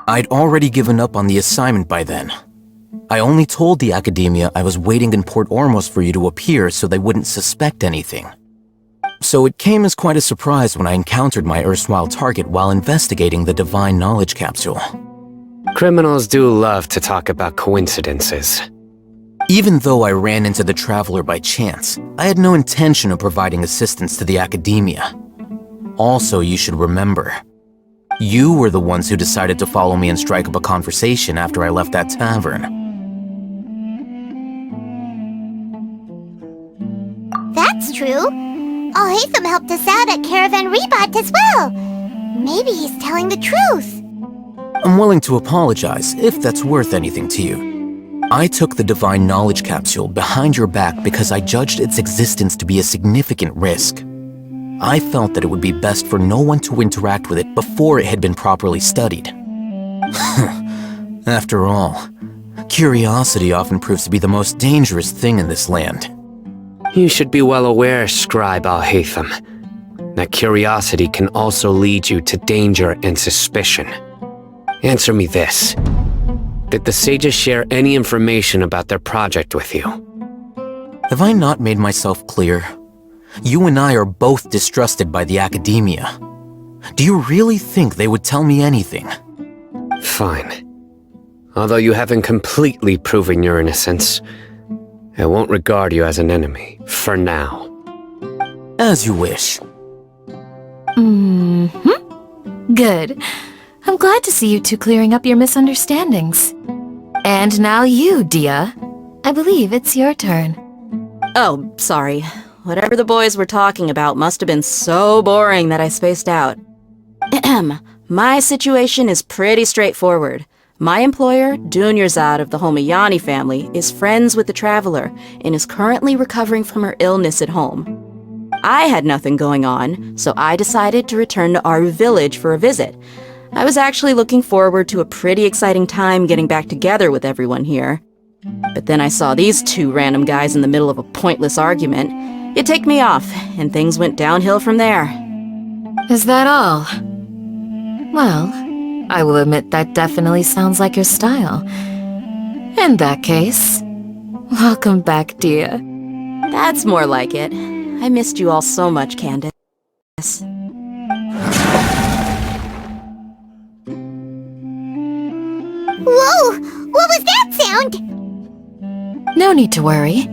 I'd already given up on the assignment by then. I only told the academia I was waiting in Port Ormos for you to appear so they wouldn't suspect anything. So it came as quite a surprise when I encountered my erstwhile target while investigating the divine knowledge capsule. Criminals do love to talk about coincidences. Even though I ran into the Traveler by chance, I had no intention of providing assistance to the academia. Also, you should remember, you were the ones who decided to follow me and strike up a conversation after I left that tavern. That's true. Al-Haytham helped us out at Caravan Rebat as well. Maybe he's telling the truth. I'm willing to apologize if that's worth anything to you. I took the divine knowledge capsule behind your back because I judged its existence to be a significant risk. I felt that it would be best for no one to interact with it before it had been properly studied. After all, curiosity often proves to be the most dangerous thing in this land. You should be well aware, Scribe Al-Haytham, that curiosity can also lead you to danger and suspicion. Answer me this. Did the sages share any information about their project with you? Have I not made myself clear? You and I are both distrusted by the academia. Do you really think they would tell me anything? Fine. Although you haven't completely proven your innocence, I won't regard you as an enemy, for now. As you wish. Good. I'm glad to see you two clearing up your misunderstandings. And now you, Dia. I believe it's your turn. Oh, sorry. Whatever the boys were talking about must have been so boring that I spaced out. My situation is pretty straightforward. My employer, Dunyarzad of the Homayani family, is friends with the Traveler and is currently recovering from her illness at home. I had nothing going on, so I decided to return to our village for a visit. I was actually looking forward to a pretty exciting time getting back together with everyone here. But then I saw these two random guys in the middle of a pointless argument. It ticked me off, and things went downhill from there. Is that all? Well, I will admit that definitely sounds like your style. In that case, welcome back, Dia. That's more like it. I missed you all so much, Candace. Whoa! What was that sound? No need to worry.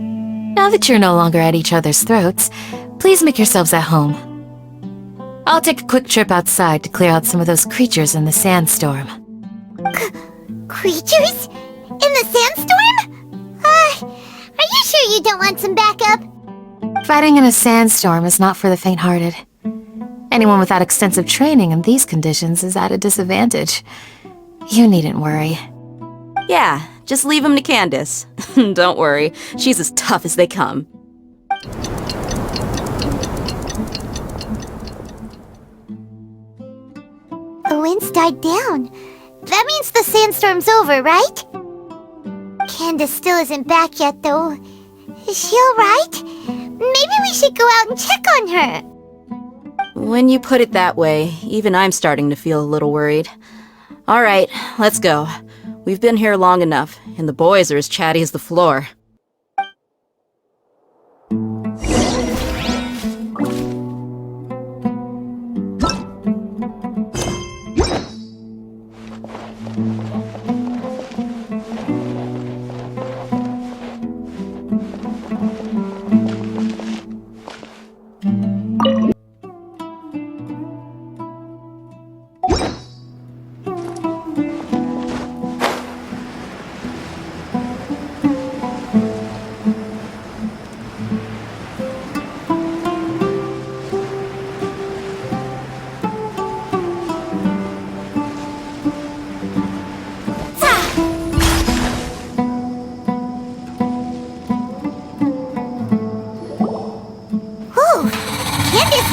Now that you're no longer at each other's throats, please make yourselves at home. I'll take a quick trip outside to clear out some of those creatures in the sandstorm. Creatures? In the sandstorm? Are you sure you don't want some backup? Fighting in a sandstorm is not for the faint-hearted. Anyone without extensive training in these conditions is at a disadvantage. You needn't worry. Yeah, just leave him to Candace. Don't worry, she's as tough as they come. The wind's died down. That means the sandstorm's over, right? Candace still isn't back yet, though. Is she alright? Maybe we should go out and check on her. When you put it that way, even I'm starting to feel a little worried. Alright, let's go. We've been here long enough, and the boys are as chatty as the floor.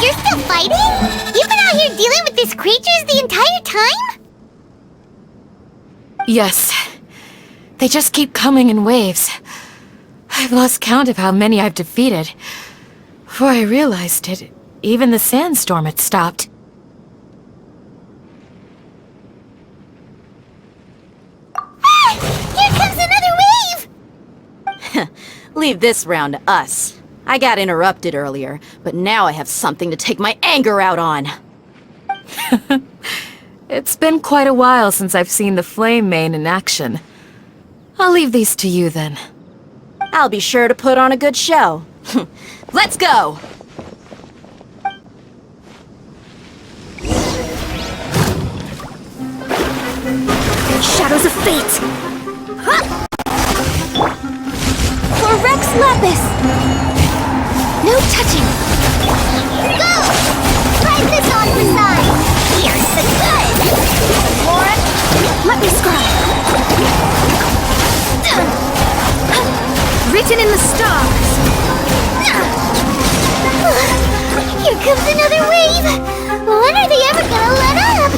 You're still fighting? You've been out here dealing with these creatures the entire time? Yes. They just keep coming in waves. I've lost count of how many I've defeated. Before I realized it, even the sandstorm had stopped. Ah! Here comes another wave! Leave this round to us. I got interrupted earlier, but now I have something to take my anger out on. It's been quite a while since I've seen the Flame Mane in action. I'll leave these to you then. I'll be sure to put on a good show. Let's go! Shadows of fate! Huh! For Rex Lapis! No touching! Go! Try this on the side! Here's the good! More? Let me scribe! Written in the stars! Here comes another wave! When are they ever gonna let up?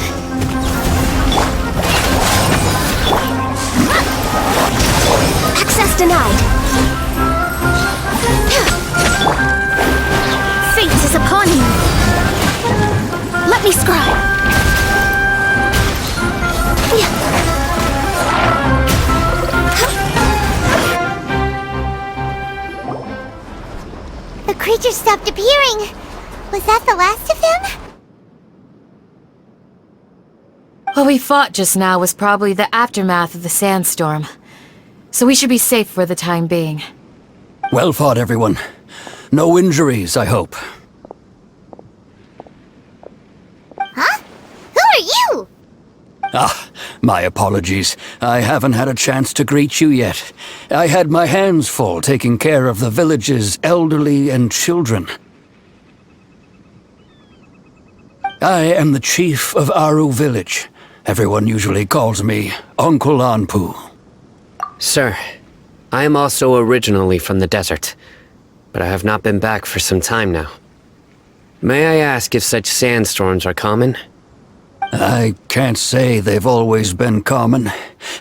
Access denied! Fate is upon you! Let me scribe! The creature stopped appearing. Was that the last of them? What we fought just now was probably the aftermath of the sandstorm. So we should be safe for the time being. Well fought, everyone. No injuries, I hope. Huh? Who are you? Ah, my apologies. I haven't had a chance to greet you yet. I had my hands full taking care of the village's elderly and children. I am the chief of Aru village. Everyone usually calls me Uncle Anpu. Sir, I am also originally from the desert, but I have not been back for some time now. May I ask if such sandstorms are common? I can't say they've always been common,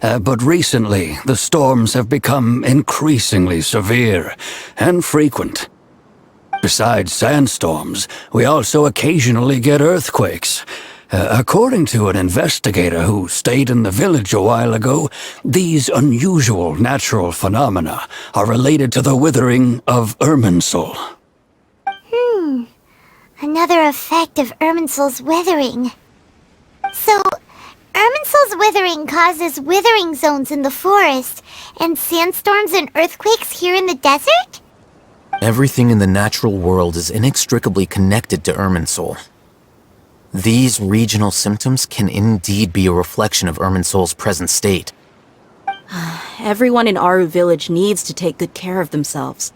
but recently the storms have become increasingly severe and frequent. Besides sandstorms, we also occasionally get earthquakes. According to an investigator who stayed in the village a while ago, these unusual natural phenomena are related to the withering of Irminsul. Another effect of Irminsul's withering. So, Irminsul's withering causes withering zones in the forest, and sandstorms and earthquakes here in the desert? Everything in the natural world is inextricably connected to Irminsul. These regional symptoms can indeed be a reflection of Irminsul's present state. Everyone in Aru village needs to take good care of themselves.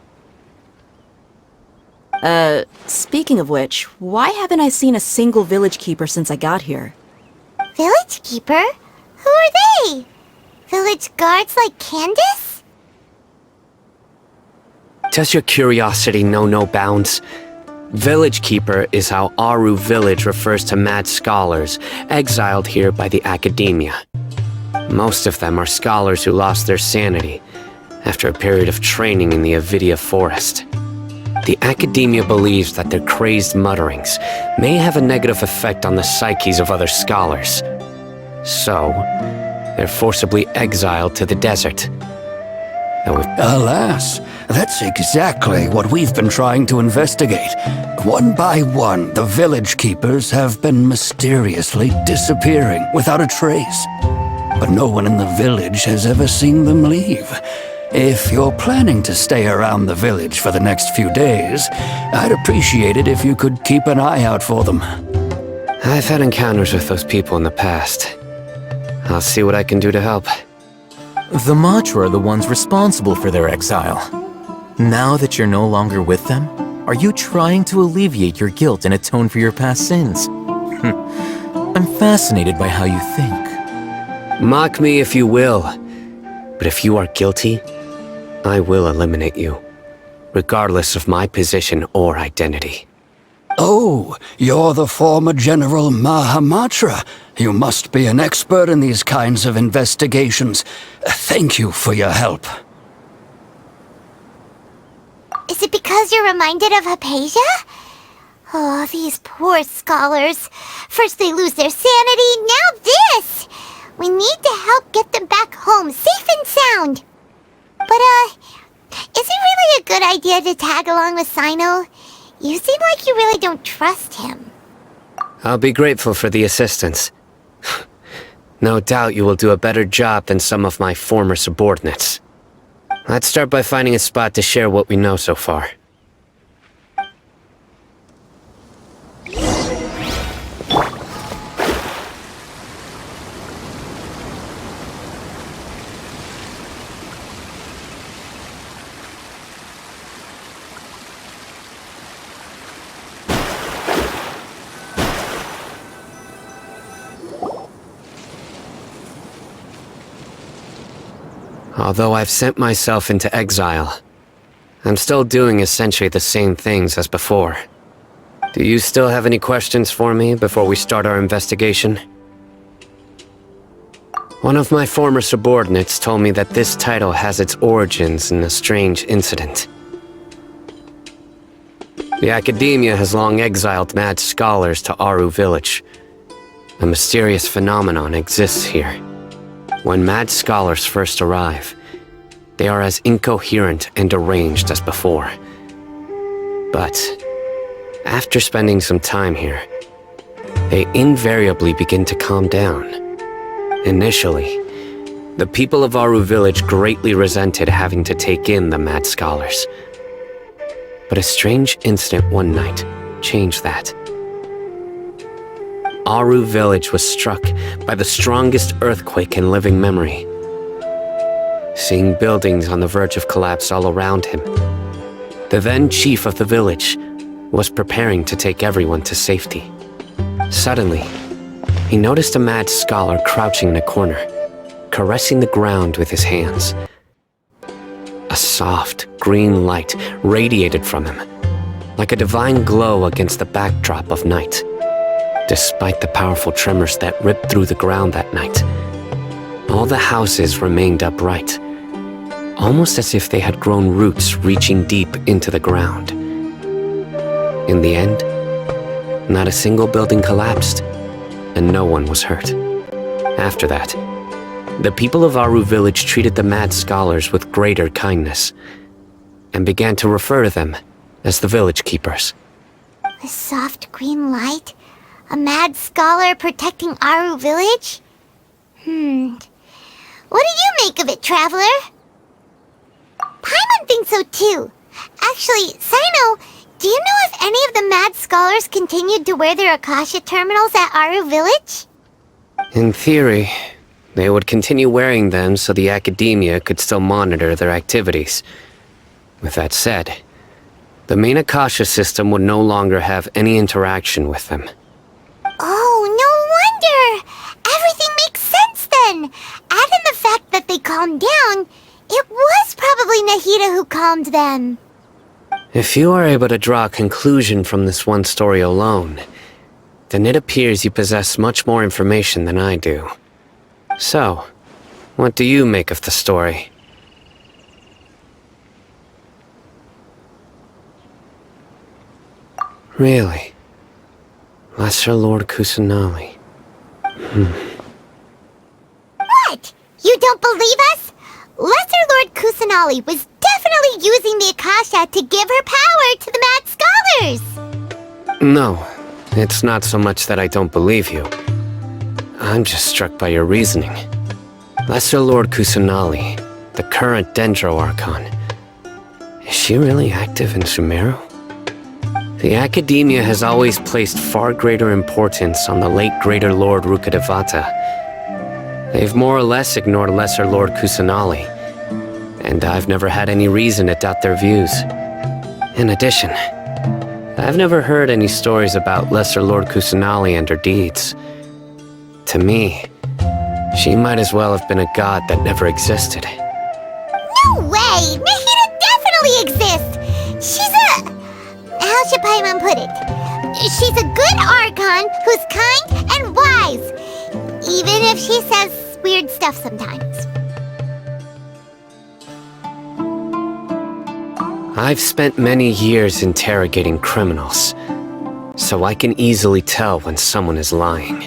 Speaking of which, why haven't I seen a single village keeper since I got here? Village keeper? Who are they? Village guards like Candace? Does your curiosity know no bounds? Village Keeper is how Aru village refers to mad scholars, exiled here by the academia. Most of them are scholars who lost their sanity, after a period of training in the Avidia forest. The Academia believes that their crazed mutterings may have a negative effect on the psyches of other scholars. So, they're forcibly exiled to the desert. Alas, that's exactly what we've been trying to investigate. One by one, the village keepers have been mysteriously disappearing without a trace. But no one in the village has ever seen them leave. If you're planning to stay around the village for the next few days, I'd appreciate it if you could keep an eye out for them. I've had encounters with those people in the past. I'll see what I can do to help. The Matra are the ones responsible for their exile. Now that you're no longer with them, are you trying to alleviate your guilt and atone for your past sins? I'm fascinated by how you think. Mock me if you will, but if you are guilty, I will eliminate you, regardless of my position or identity. Oh, you're the former General Mahamatra. You must be an expert in these kinds of investigations. Thank you for your help. Is it because you're reminded of Hypatia? Oh, these poor scholars. First they lose their sanity, now this! We need to help get them back home, safe and sound. But, is it really a good idea to tag along with Sino? You seem like you really don't trust him. I'll be grateful for the assistance. No doubt you will do a better job than some of my former subordinates. Let's start by finding a spot to share what we know so far. Although I've sent myself into exile, I'm still doing essentially the same things as before. Do you still have any questions for me before we start our investigation? One of my former subordinates told me that this title has its origins in a strange incident. The Academia has long exiled mad scholars to Aru village. A mysterious phenomenon exists here. When mad scholars first arrive, they are as incoherent and deranged as before. But after spending some time here, they invariably begin to calm down. Initially, the people of Aru village greatly resented having to take in the mad scholars. But a strange incident one night changed that. Aru village was struck by the strongest earthquake in living memory. Seeing buildings on the verge of collapse all around him, the then chief of the village was preparing to take everyone to safety. Suddenly, he noticed a mad scholar crouching in a corner, caressing the ground with his hands. A soft, green light radiated from him, like a divine glow against the backdrop of night. Despite the powerful tremors that ripped through the ground that night, all the houses remained upright, almost as if they had grown roots reaching deep into the ground. In the end, not a single building collapsed, and no one was hurt. After that, the people of Aru village treated the mad scholars with greater kindness, and began to refer to them as the village keepers. A soft green light? A mad scholar protecting Aru village? What do you make of it, Traveler? Paimon thinks so too. Actually, Sino, do you know if any of the mad scholars continued to wear their Akasha terminals at Aru village? In theory, they would continue wearing them so the Academia could still monitor their activities. With that said, the main Akasha system would no longer have any interaction with them. Oh, no wonder! Everything makes sense then! Add in the fact that they calmed down, it was probably Nahida who calmed them. If you are able to draw a conclusion from this one story alone, then it appears you possess much more information than I do. So, what do you make of the story? Really? Lesser Lord Kusanali. What? You don't believe us? Lesser Lord Kusanali was definitely using the Akasha to give her power to the Mad Scholars! No, it's not so much that I don't believe you. I'm just struck by your reasoning. Lesser Lord Kusanali, the current Dendro Archon. Is she really active in Sumeru? The Academia has always placed far greater importance on the late Greater Lord Rukkhadevata. They've more or less ignored Lesser Lord Kusanali, and I've never had any reason to doubt their views. In addition, I've never heard any stories about Lesser Lord Kusanali and her deeds. To me, she might as well have been a god that never existed. No way! Nahida definitely exists! She's a... How should Paimon put it? She's a good Archon who's kind and wise, even if she says weird stuff sometimes. I've spent many years interrogating criminals, so I can easily tell when someone is lying.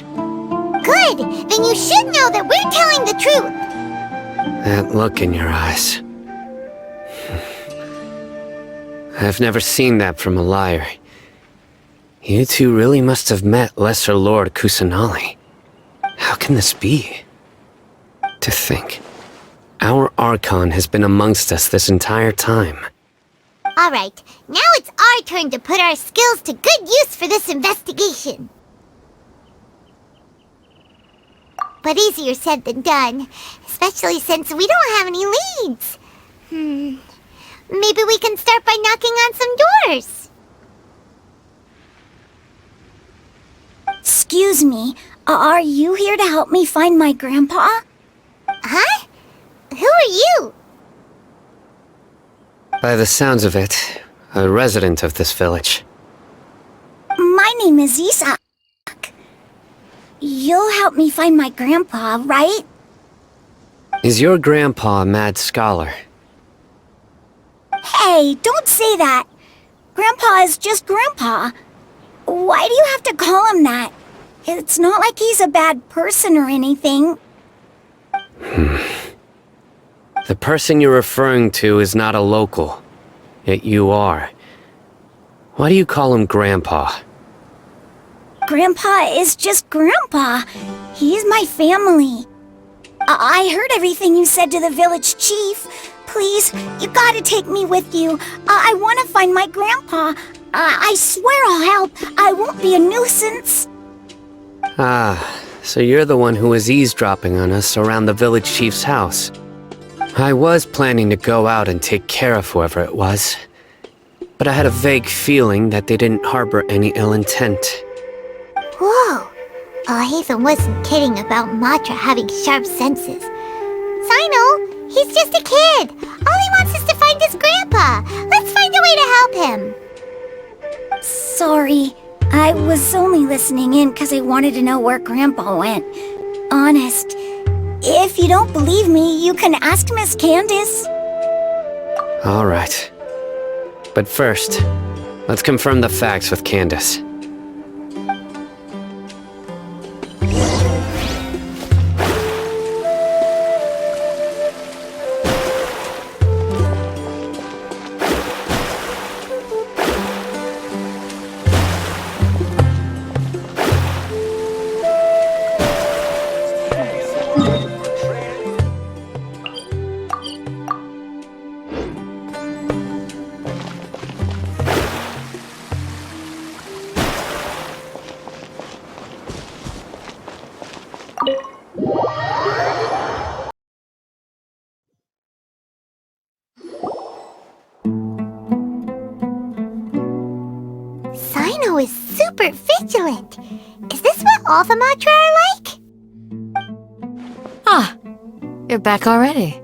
Good! Then you should know that we're telling the truth! That look in your eyes. I've never seen that from a liar. You two really must have met Lesser Lord Kusanali. How can this be? To think, our Archon has been amongst us this entire time. Alright, now it's our turn to put our skills to good use for this investigation. But easier said than done, especially since we don't have any leads. Maybe we can start by knocking on some doors. Excuse me, are you here to help me find my grandpa? Huh? Who are you? By the sounds of it, a resident of this village. My name is Isak. You'll help me find my grandpa, right? Is your grandpa a mad scholar? Hey, don't say that. Grandpa is just Grandpa. Why do you have to call him that? It's not like he's a bad person or anything. The person you're referring to is not a local, yet you are. Why do you call him Grandpa? Grandpa is just Grandpa. He's my family. I heard everything you said to the village chief. Please, you gotta take me with you. I want to find my grandpa. I swear I'll help. I won't be a nuisance. Ah, so you're the one who was eavesdropping on us around the village chief's house. I was planning to go out and take care of whoever it was, but I had a vague feeling that they didn't harbor any ill intent. Whoa! Ethan wasn't kidding about Matra having sharp senses. Sino, he's just a kid. All he wants is to find his grandpa. Let's find a way to help him. Sorry, I was only listening in because I wanted to know where Grandpa went. Honest. If you don't believe me, you can ask Miss Candace. All right. But first, let's confirm the facts with Candace. Sino is super vigilant. Is this what all the Matra are like? Ah, you're back already.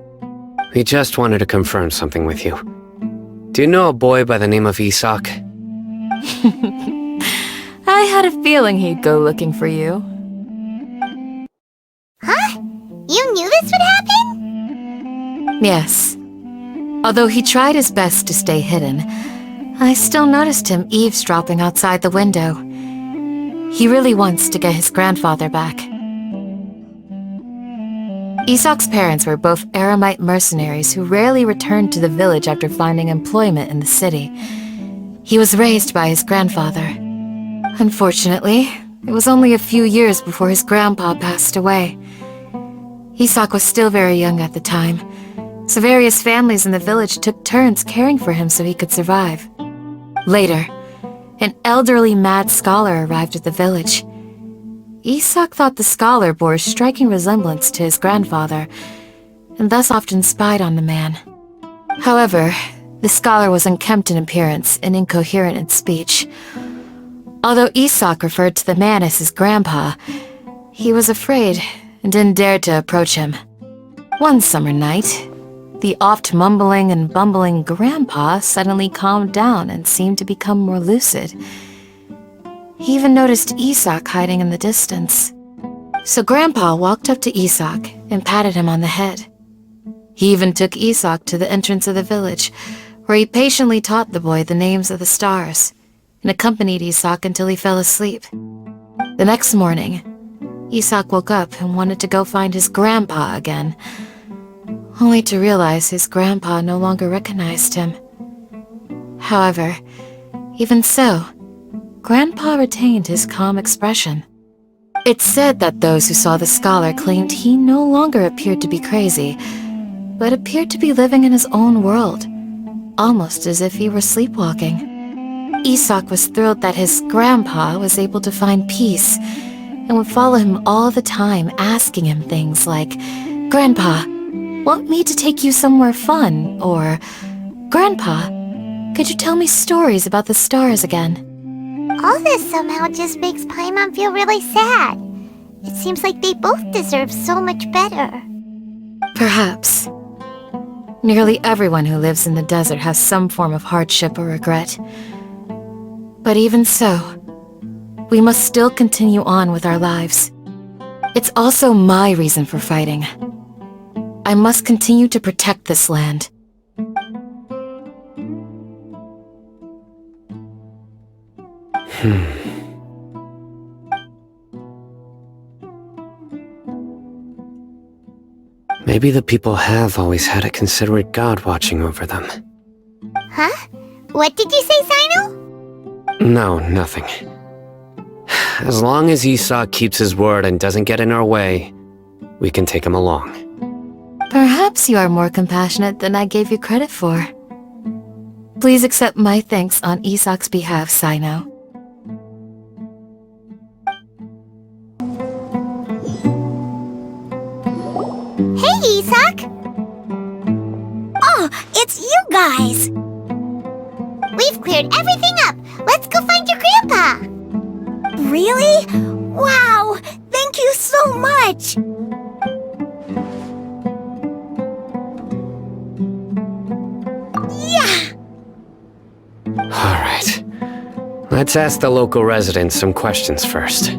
We just wanted to confirm something with you. Do you know a boy by the name of Isak? I had a feeling he'd go looking for you. Huh? You knew this would happen? Yes. Although he tried his best to stay hidden, I still noticed him eavesdropping outside the window. He really wants to get his grandfather back. Isak's parents were both Aramite mercenaries who rarely returned to the village after finding employment in the city. He was raised by his grandfather. Unfortunately, it was only a few years before his grandpa passed away. Isak was still very young at the time, so various families in the village took turns caring for him so he could survive. Later, an elderly mad scholar arrived at the village. Isak thought the scholar bore a striking resemblance to his grandfather, and thus often spied on the man. However, the scholar was unkempt in appearance and incoherent in speech. Although Isak referred to the man as his grandpa, he was afraid and didn't dare to approach him. One summer night, the oft mumbling and bumbling grandpa suddenly calmed down and seemed to become more lucid. He even noticed Isak hiding in the distance. So Grandpa walked up to Isak and patted him on the head. He even took Isak to the entrance of the village, where he patiently taught the boy the names of the stars, and accompanied Isak until he fell asleep. The next morning, Isak woke up and wanted to go find his grandpa again, only to realize his grandpa no longer recognized him. However, even so, Grandpa retained his calm expression. It's said that those who saw the scholar claimed he no longer appeared to be crazy, but appeared to be living in his own world, almost as if he were sleepwalking. Isak was thrilled that his grandpa was able to find peace, and would follow him all the time, asking him things like, "Grandpa, want me to take you somewhere fun?" Or, "Grandpa, could you tell me stories about the stars again?" All this somehow just makes Paimon feel really sad. It seems like they both deserve so much better. Perhaps. Nearly everyone who lives in the desert has some form of hardship or regret. But even so, we must still continue on with our lives. It's also my reason for fighting. I must continue to protect this land. Maybe the people have always had a considerate god watching over them. Huh? What did you say, Sino? No, nothing. As long as Isak keeps his word and doesn't get in our way, we can take him along. Perhaps you are more compassionate than I gave you credit for. Please accept my thanks on Isak's behalf, Sino. Hey, Isak! Oh, it's you guys! We've cleared everything up! Let's go find your grandpa! Really? Wow! Thank you so much! Yeah! Alright. Let's ask the local residents some questions first.